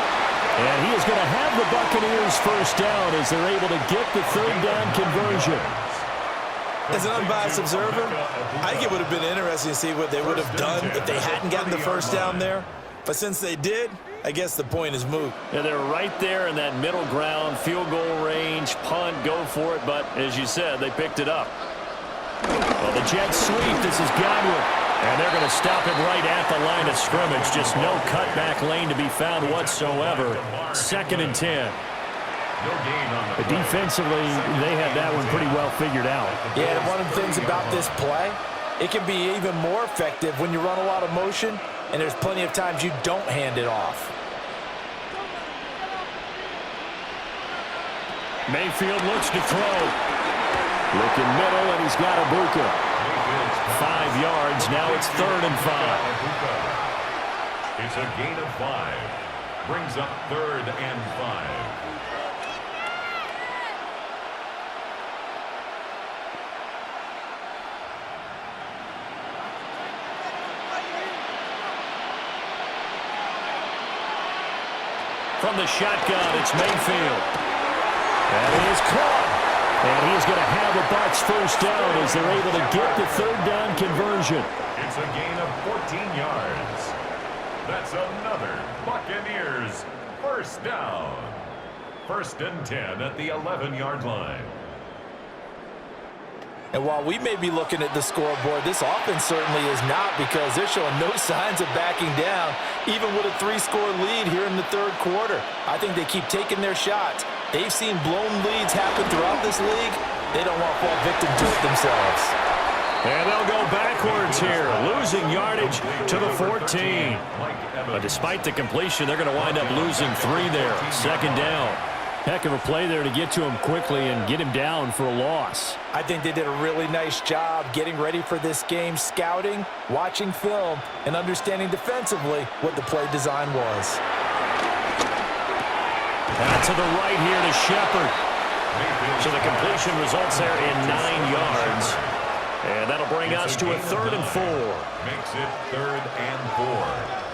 And he is going to have the Buccaneers 1st down as they're able to get the 3rd down conversion. As an unbiased observer, I think it would have been interesting to see what they would have done if they hadn't gotten the 1st down there. But since they did, I guess the point is moot. And they're right there in that middle ground, field goal range, punt, go for it. But as you said, they picked it up. Well, the Jets sweep. This is Godwin. And they're going to stop it right at the line of scrimmage. Just no cutback lane to be found whatsoever. 2nd and 10. But defensively, they had that one pretty well figured out. Yeah, and one of the things about this play, it can be even more effective when you run a lot of motion, and there's plenty of times you don't hand it off. Mayfield looks to throw. Looking middle, and he's got Ibuka. 5 yards. Now it's 3rd and 5. It's a gain of 5. Brings up 3rd and 5. From the shotgun, it's Mayfield. And he is caught. And he's going to have the Bucs 1st down as they're able to get the 3rd down conversion. It's a gain of 14 yards. That's another Buccaneers 1st down. 1st and 10 at the 11-yard line. And while we may be looking at the scoreboard, this offense certainly is not, because they're showing no signs of backing down, even with a 3-score lead here in the third quarter. I think they keep taking their shots. They've seen blown leads happen throughout this league. They don't want to fall victim to it themselves. And they'll go backwards here, losing yardage to the 14. But despite the completion, they're going to wind up losing 3 there. Second down. Heck of a play there to get to him quickly and get him down for a loss. I think they did a really nice job getting ready for this game, scouting, watching film, and understanding defensively what the play design was. Out to the right here to Shepard. So the completion results there in 9 yards. And that'll bring us to a 3rd and 4. Makes it 3rd and 4.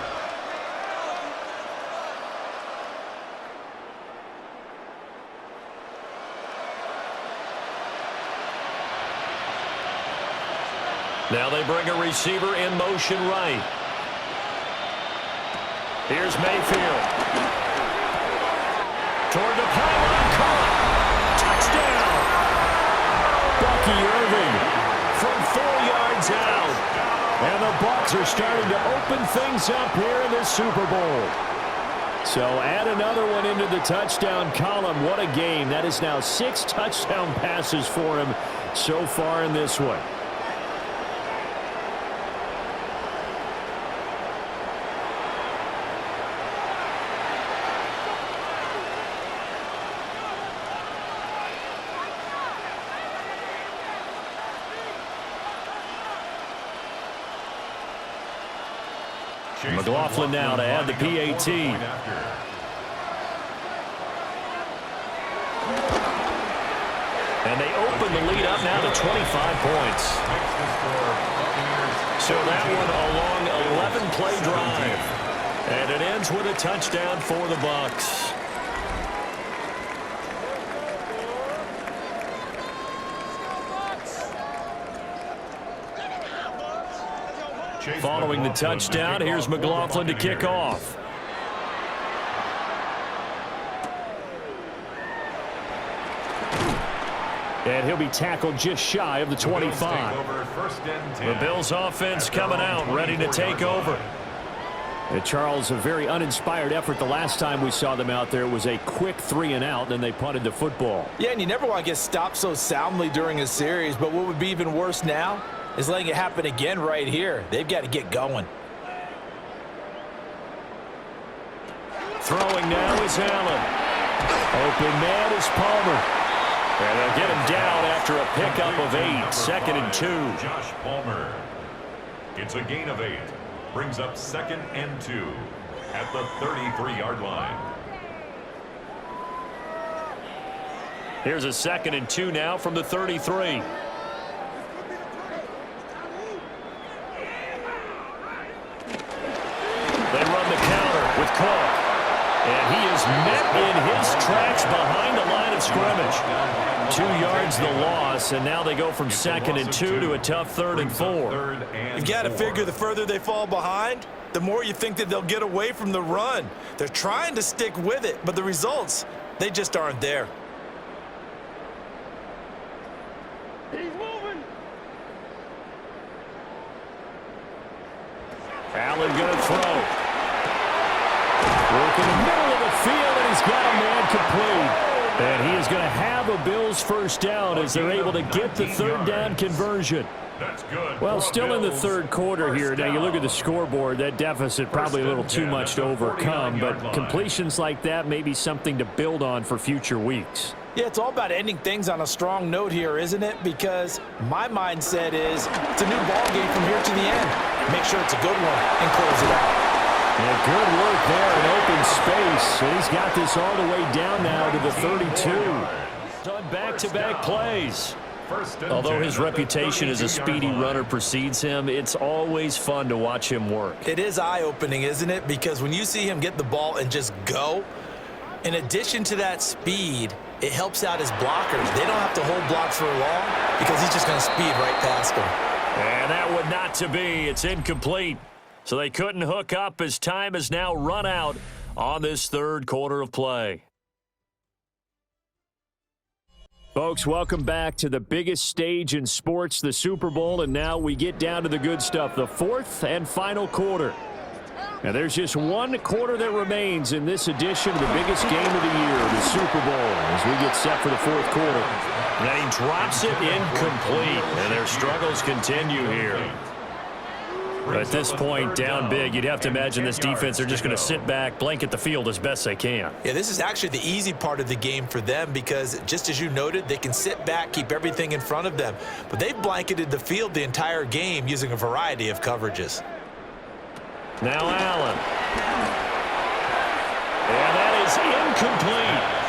Now they bring a receiver in motion right. Here's Mayfield. Toward the pylon, caught. Touchdown. Bucky Irving from 4 yards out. And the Bucs are starting to open things up here in this Super Bowl. So add another one into the touchdown column. What a game. That is now 6 touchdown passes for him so far in this one. McLaughlin now to add the PAT. And they open the lead up now to 25 points. So that one a long 11-play drive. And it ends with a touchdown for the Bucs. Following the touchdown, here's McLaughlin to kick off. And he'll be tackled just shy of the 25. The Bills offense coming out, ready to take over. And Charles, a very uninspired effort the last time we saw them out there. It was a quick 3-and-out, then they punted the football. Yeah, and you never want to get stopped so soundly during a series, but what would be even worse now is letting it happen again right here. They've got to get going. Throwing now is Allen. Open man is Palmer. And they'll get him down after a pickup of 8. 2nd and 2. Josh Palmer. It's a gain of 8. Brings up 2nd and 2 at the 33-yard line. Here's a 2nd and 2 now from the 33. They run the counter with Clark. And he is met in his tracks behind the line of scrimmage. 2 yards the loss, and now they go from 2nd and 2 to a tough 3rd and 4. You've got to figure the further they fall behind, the more you think that they'll get away from the run. They're trying to stick with it, but the results, they just aren't there. He's moving. Allen going to throw. Work in the middle of the field, and he's got a man complete. And he is going to have a Bills first down as they're able to get the 3rd down conversion. That's good. Well, still in the 3rd quarter here. Now, you look at the scoreboard, that deficit probably a little too much to overcome, but completions like that may be something to build on for future weeks. Yeah, it's all about ending things on a strong note here, isn't it? Because my mindset is it's a new ball game from here to the end. Make sure it's a good one and close it out. Yeah, good work there in open space. And he's got this all the way down now to the 32. Done back-to-back plays. Although his reputation as a speedy runner precedes him, it's always fun to watch him work. It is eye-opening, isn't it? Because when you see him get the ball and just go, in addition to that speed, it helps out his blockers. They don't have to hold blocks for long because he's just going to speed right past them. And that would not to be. It's incomplete. So they couldn't hook up as time has now run out on this 3rd quarter of play. Folks, welcome back to the biggest stage in sports, the Super Bowl, and now we get down to the good stuff, the fourth and final quarter. And there's just one quarter that remains in this edition of the biggest game of the year, the Super Bowl, as we get set for the fourth quarter. And he drops it incomplete, and their struggles continue here. At this point, down big, you'd have to imagine this defense, they're just going to sit back, blanket the field as best they can. Yeah, this is actually the easy part of the game for them because, just as you noted, they can sit back, keep everything in front of them. But they've blanketed the field the entire game using a variety of coverages. Now Allen. And that is incomplete.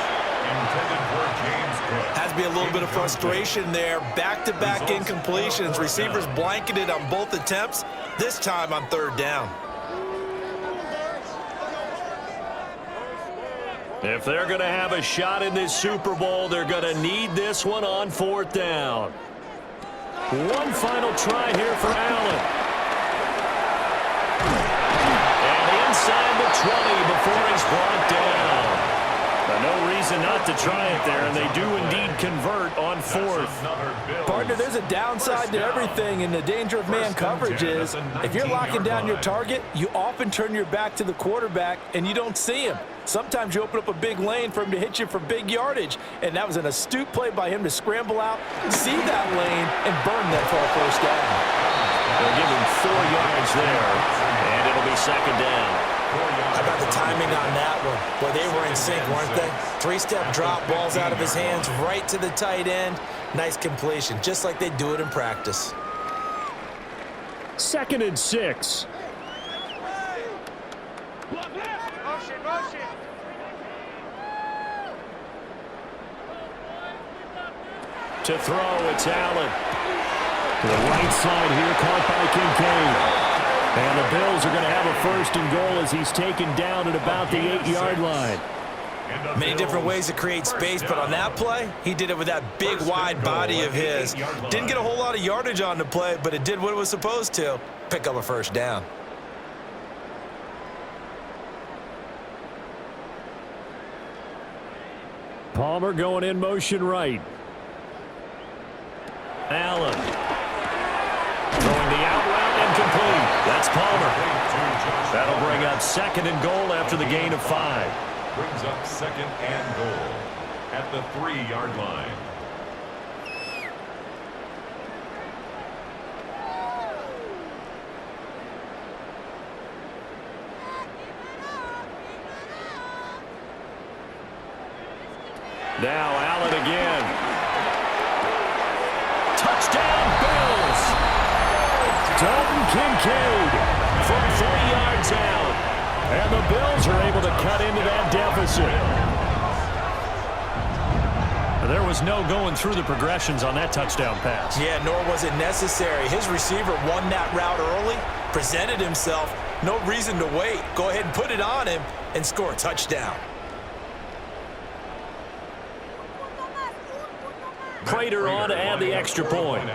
Has to be a little bit of frustration there. Back-to-back incompletions. Receivers blanketed on both attempts, this time on third down. If they're going to have a shot in this Super Bowl, they're going to need this one on fourth down. One final try here for Allen. And inside the 20 before he's brought down. No reason not to try it there, and they do indeed convert on fourth. Partner, there's a downside to everything, and the danger of man coverage is if you're locking down your target, you often turn your back to the quarterback, and you don't see him. Sometimes you open up a big lane for him to hit you for big yardage, and that was an astute play by him to scramble out, see that lane, and burn that for a first down. They'll give him 4 yards there, and it'll be second down. How about the timing on that one? Boy, they were in sync, weren't they? 3-step drop, balls out of his hands, right to the tight end. Nice completion, just like they do it in practice. 2nd and 6. To throw, it's Allen. To the right side here, caught by Kincaid. And the Bills are going to have a 1st and goal as he's taken down at about the 8-yard line. Many different ways to create space, but on that play, he did it with that big, wide body of his. Didn't get a whole lot of yardage on the play, but it did what it was supposed to, pick up a first down. Palmer going in motion right. Allen. Throwing the out route incomplete. That's Palmer. That'll bring up 2nd and goal after the gain of 5. Brings up 2nd and goal at the 3-yard line. Now Allen again. Touchdown Bills. Dalton Kincaid from 3 yards out. And the Bills are able to cut into that deficit. There was no going through the progressions on that touchdown pass. Yeah, nor was it necessary. His receiver won that route early, presented himself. No reason to wait. Go ahead and put it on him and score a touchdown. Prater on to add the extra point.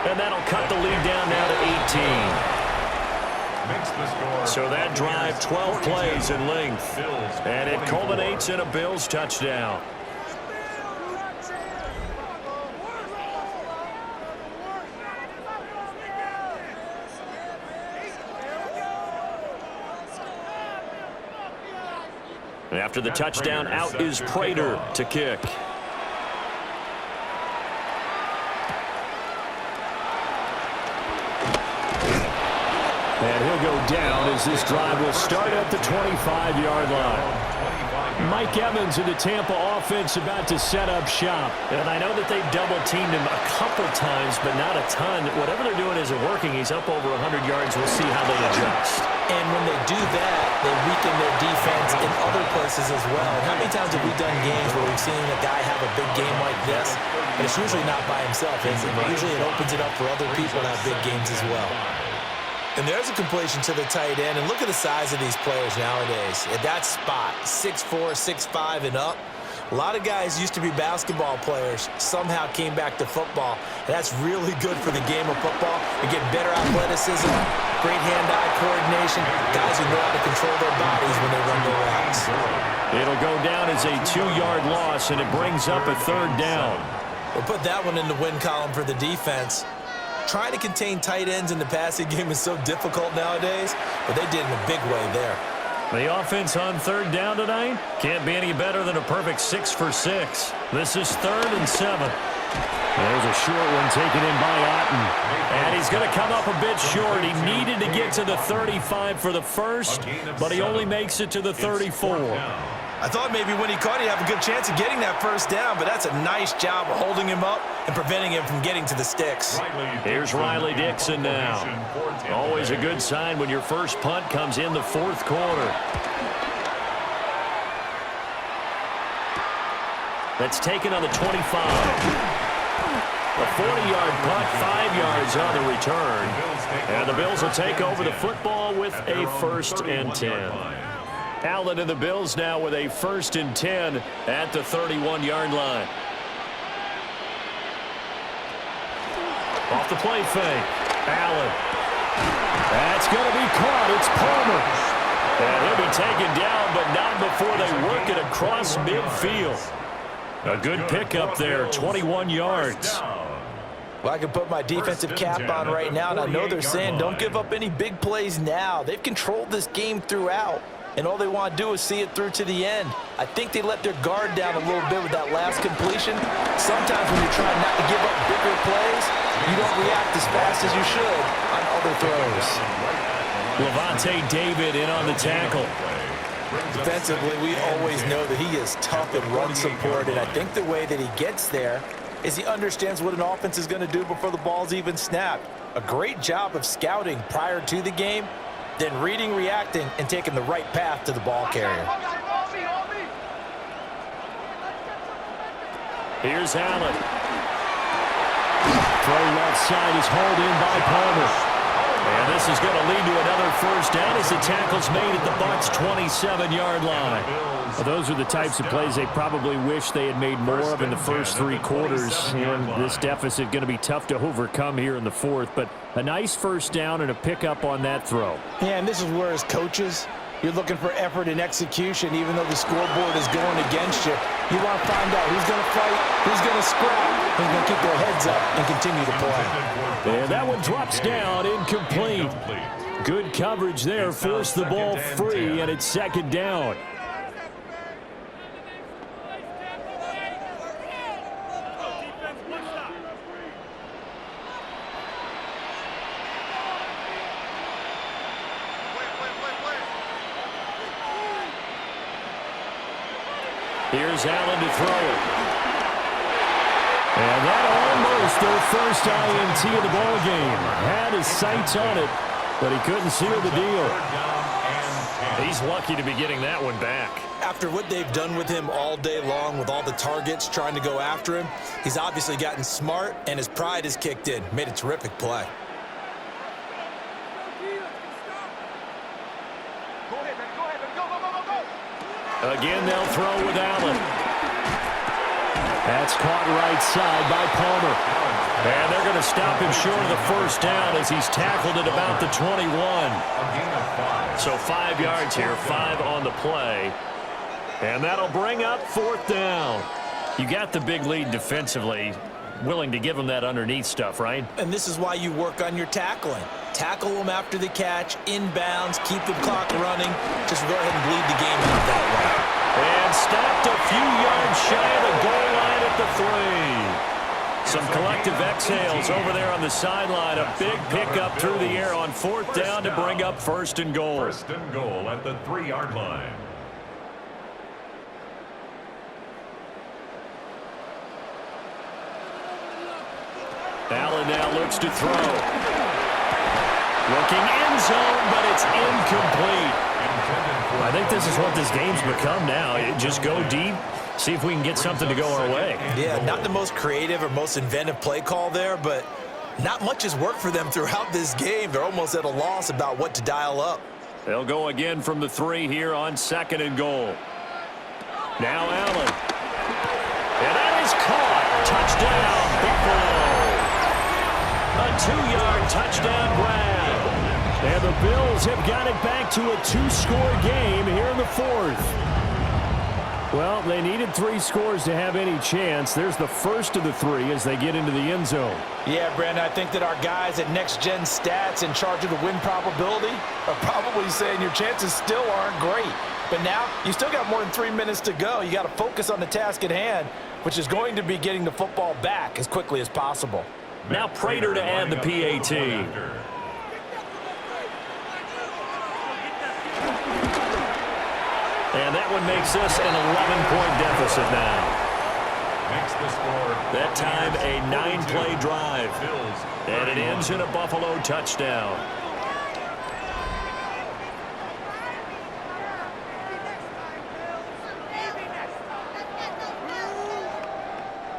And that'll cut the lead down now to 18. So that drive, 12 plays in length. And it culminates in a Bills touchdown. After the touchdown, out is Prater to kick. And he'll go down as this drive will start at the 25-yard line. Mike Evans in the Tampa offense about to set up shop. And I know that they've double-teamed him a couple times, but not a ton. Whatever they're doing isn't working. He's up over 100 yards. We'll see how they adjust. And when they do that, they weaken their defense in other places as well. And how many times have we done games where we've seen a guy have a big game like this? But it's usually not by himself, is it? Usually it opens it up for other people to have big games as well. And there's a completion to the tight end. And look at the size of these players nowadays. At that spot, 6'4", 6'5", and up. A lot of guys used to be basketball players, somehow came back to football. And that's really good for the game of football. You get better athleticism, great hand-eye coordination. combination, guys who know how to control their bodies when they run their routes. It'll go down as a 2-yard loss, and it brings up a 3rd down. We'll put that one in the win column for the defense. Trying to contain tight ends in the passing game is so difficult nowadays, but they did in a big way there. The offense on 3rd down tonight can't be any better than a perfect 6 for 6. This is 3rd and 7. There's a short one taken in by Otten. And he's going to come up a bit short. He needed to get to the 35 for the first, but he only makes it to the 34. I thought maybe when he caught, he'd have a good chance of getting that first down, but that's a nice job of holding him up and preventing him from getting to the sticks. Here's Riley Dixon now. Always a good sign when your first punt comes in the 4th quarter. That's taken on the 25. A 40-yard punt, 5 yards on the return. And the Bills will take over the football with a 1st and 10. Allen and the Bills now with a 1st and 10 at the 31-yard line. Off the play fake. Allen. That's going to be caught. It's Palmer. And he'll be taken down, but not before they work it across midfield. A good pickup there, 21 yards. Well, I can put my defensive cap on right now, and I know they're saying don't give up any big plays now. They've controlled this game throughout, and all they want to do is see it through to the end. I think they let their guard down a little bit with that last completion. Sometimes when you're trying not to give up bigger plays, you don't react as fast as you should on other throws. Levante David in on the tackle. Defensively, we always know that he is tough in run support, and I think the way that he gets there is he understands what an offense is going to do before the ball's even snapped. A great job of scouting prior to the game, then reading, reacting, and taking the right path to the ball carrier. Here's Allen. Throw left side is hauled in by Palmer. And this is going to lead to another first down as the tackle's made at the Bucs' 27-yard line. Well, those are the types of plays they probably wish they had made more of in the first 3 quarters. And this deficit going to be tough to overcome here in the 4th. But a nice first down and a pickup on that throw. Yeah, and this is where as coaches, you're looking for effort and execution, even though the scoreboard is going against you. You want to find out who's going to fight, who's going to scrap, who's going to keep their heads up and continue to play. And that one drops down, incomplete. Good coverage there, forced the ball free, and it's 2nd down. Here's Allen to throw it. And that almost their first INT of the ball game. Had his sights on it, but he couldn't seal the deal. He's lucky to be getting that one back. After what they've done with him all day long with all the targets trying to go after him, he's obviously gotten smart, and his pride has kicked in. Made a terrific play. Again, they'll throw with Allen. That's caught right side by Palmer. And they're going to stop him short of the first down as he's tackled at about the 21. So 5 yards here, 5 on the play. And that'll bring up 4th down. You got the big lead defensively. Willing to give them that underneath stuff, right? And this is why you work on your tackling. Tackle them after the catch, inbounds, keep the clock running. Just go ahead and bleed the game out that way. And stopped a few yards shy of the goal line at the 3. Some collective exhales over there on the sideline. A big pickup through the air on 4th down to bring up 1st and goal. 1st and goal at the 3-yard line. Allen now looks to throw. Looking end zone, but it's incomplete. I think this is what this game's become now. Just go deep, see if we can get something to go our way. Yeah, not the most creative or most inventive play call there, but not much has worked for them throughout this game. They're almost at a loss about what to dial up. They'll go again from the 3 here on 2nd and goal. Now Allen. And that is caught. Touchdown, Buffalo. A 2-yard touchdown grab. And the Bills have got it back to a 2-score game here in the fourth. Well, they needed 3 scores to have any chance. There's the first of the 3 as they get into the end zone. Yeah, Brandon, I think that our guys at Next Gen Stats in charge of the win probability are probably saying your chances still aren't great. But now, you still got more than 3 minutes to go. You got to focus on the task at hand, which is going to be getting the football back as quickly as possible. Now Prater to add the PAT. And that one makes us an 11-point deficit now. That time a 9-play drive. And it ends in a Buffalo touchdown.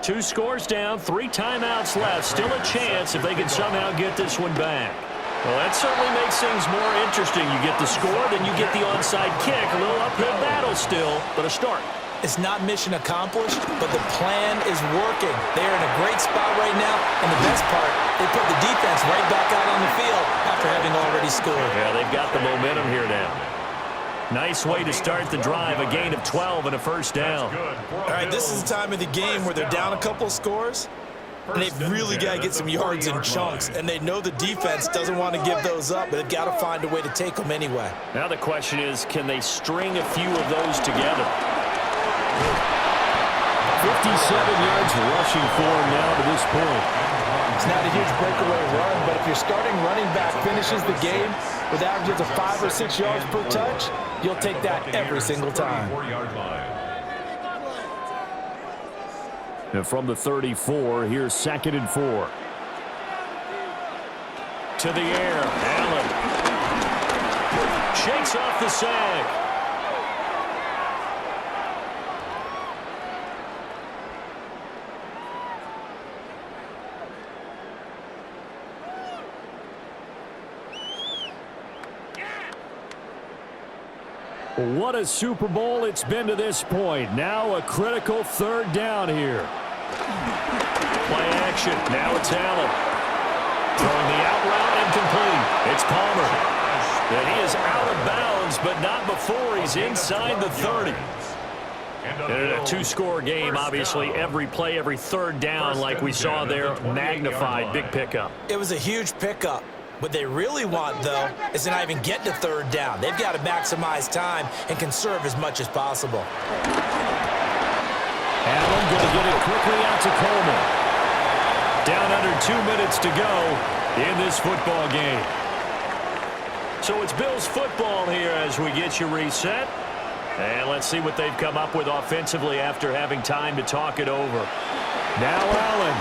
Two scores down, 3 timeouts left. Still a chance if they can somehow get this one back. Well, that certainly makes things more interesting. You get the score, then you get the onside kick. A little uphill battle still, but a start. It's not mission accomplished, but the plan is working. They are in a great spot right now, and the best part, they put the defense right back out on the field after having already scored. Yeah, they've got the momentum here now. Nice way to start the drive, a gain of 12 and a first down. All right, this is the time of the game where they're down a couple of scores, and they've really got to get some yards in chunks, and they know the defense doesn't want to give those up, but they've got to find a way to take them anyway. Now the question is, can they string a few of those together? 57 yards rushing for him now to this point. It's not a huge breakaway run, but if your starting running back finishes the game with averages of 5 or 6 yards per touch, you'll take that every single time. And from the 34, here's 2nd and 4. To the air, Allen. Shakes off the sack. What a Super Bowl it's been to this point. Now a critical 3rd down here. Play action. Now it's Allen. Throwing the out route incomplete. It's Palmer. And he is out of bounds, but not before he's inside the 30. And in a 2-score game, obviously, every play, every 3rd down, like we saw there, magnified. Big pickup. It was a huge pickup. What they really want, though, is to not even get to 3rd down. They've got to maximize time and conserve as much as possible. Allen going to get it quickly out to Coleman. Down under 2 minutes to go in this football game. So it's Bills football here as we get you reset. And let's see what they've come up with offensively after having time to talk it over. Now Allen.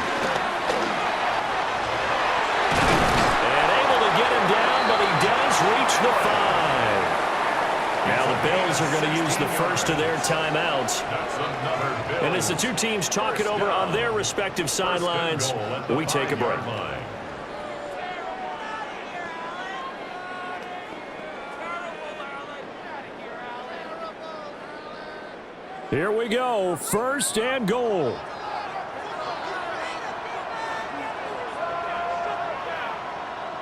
Reach the 5. Now the Bills are going to use the first of their timeouts. And as the two teams talk it over on their respective sidelines, we take a break. Here we go, 1st and goal.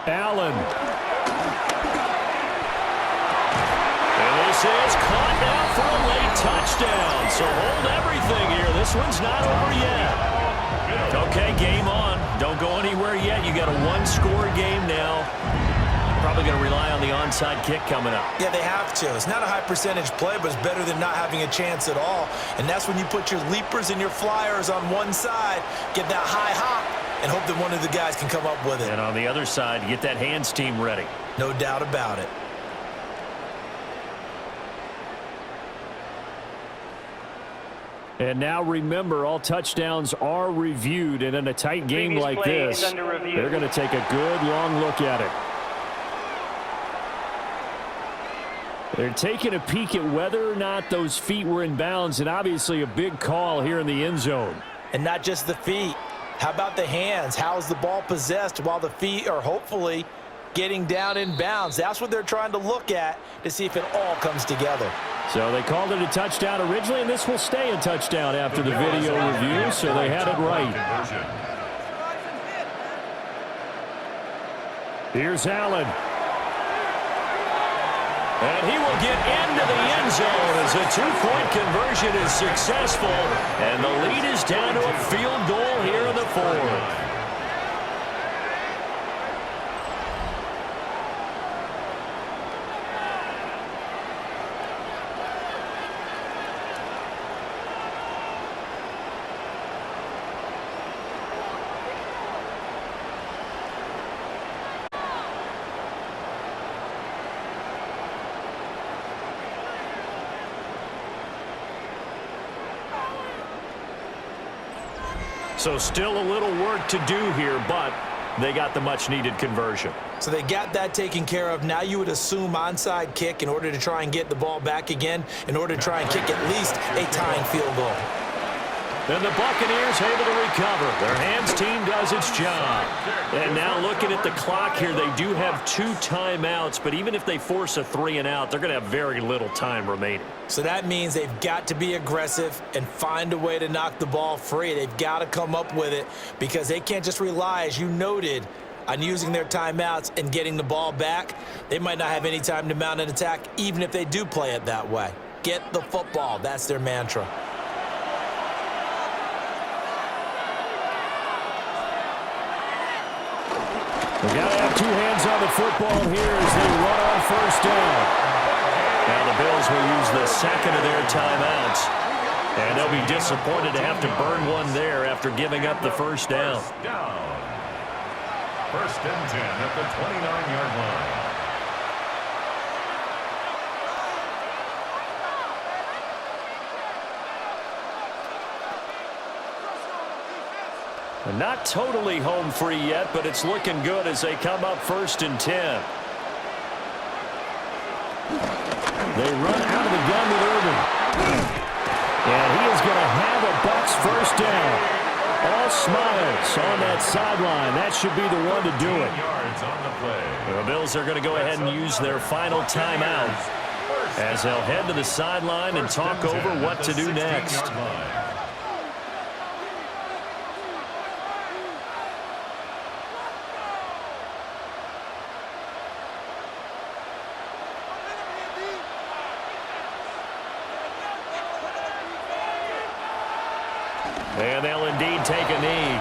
Allen. This is caught now for a late touchdown. So hold everything here. This one's not over yet. Okay, game on. Don't go anywhere yet. You got a 1-score game now. Probably going to rely on the onside kick coming up. Yeah, they have to. It's not a high percentage play, but it's better than not having a chance at all. And that's when you put your leapers and your flyers on one side, get that high hop, and hope that one of the guys can come up with it. And on the other side, get that hands team ready. No doubt about it. And now remember, all touchdowns are reviewed, and in a tight game like this, they're going to take a good long look at it. They're taking a peek at whether or not those feet were in bounds, and obviously a big call here in the end zone. And not just the feet. How about the hands? How's the ball possessed while the feet are hopefully getting down in bounds? That's what they're trying to look at to see if it all comes together. So they called it a touchdown originally, and this will stay a touchdown after the video review, so they had it right. Here's Allen. And he will get into the end zone as a two-point conversion is successful. And the lead is down to a field goal here in the fourth. So still a little work to do here, but they got the much-needed conversion. So they got that taken care of. Now you would assume onside kick in order to try and get the ball back again, in order to try and kick at least a tying field goal. And the Buccaneers able to recover. Their hands team does its job. And now looking at the clock here, they do have 2 timeouts, but even if they force a 3-and-out, they're going to have very little time remaining. So that means they've got to be aggressive and find a way to knock the ball free. They've got to come up with it because they can't just rely, as you noted, on using their timeouts and getting the ball back. They might not have any time to mount an attack, even if they do play it that way. Get the football. That's their mantra. We've got to have 2 hands on the football here as they run on first down. Now the Bills will use the second of their timeouts. And they'll be disappointed to have to burn one there after giving up the first down. First and 10 at the 29-yard line. Not totally home free yet, but it's looking good as they come up first and 10. They run out of the gun with Irvin. And he is going to have a Bucs first down. All smiles on that sideline. That should be the one to do it. The Bills are going to go ahead and use their final timeout as they'll head to the sideline and talk over what to do next. And they'll indeed take a knee.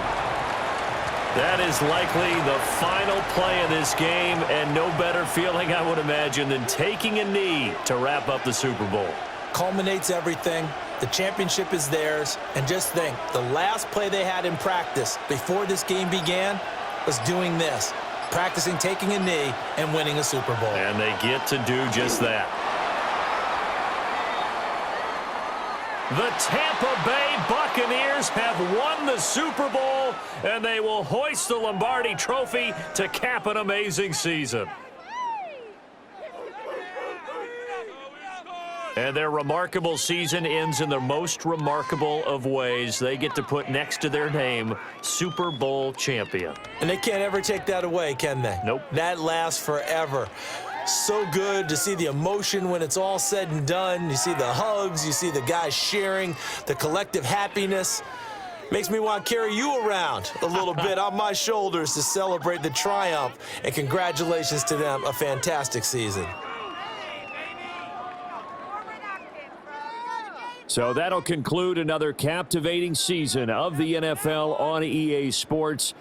That is likely the final play of this game, and no better feeling, I would imagine, than taking a knee to wrap up the Super Bowl. Culminates everything. The championship is theirs. And just think, the last play they had in practice before this game began was doing this, practicing taking a knee and winning a Super Bowl. And they get to do just that. The Tampa Bay Buccaneers have won the Super Bowl, and they will hoist the Lombardi Trophy to cap an amazing season. And their remarkable season ends in the most remarkable of ways. They get to put next to their name, Super Bowl champion. And they can't ever take that away, can they? Nope. That lasts forever. So good to see the emotion when it's all said and done. You see the hugs, you see the guys sharing, the collective happiness. Makes me want to carry you around a little bit on my shoulders to celebrate the triumph. And congratulations to them, a fantastic season. So that'll conclude another captivating season of the NFL on EA Sports.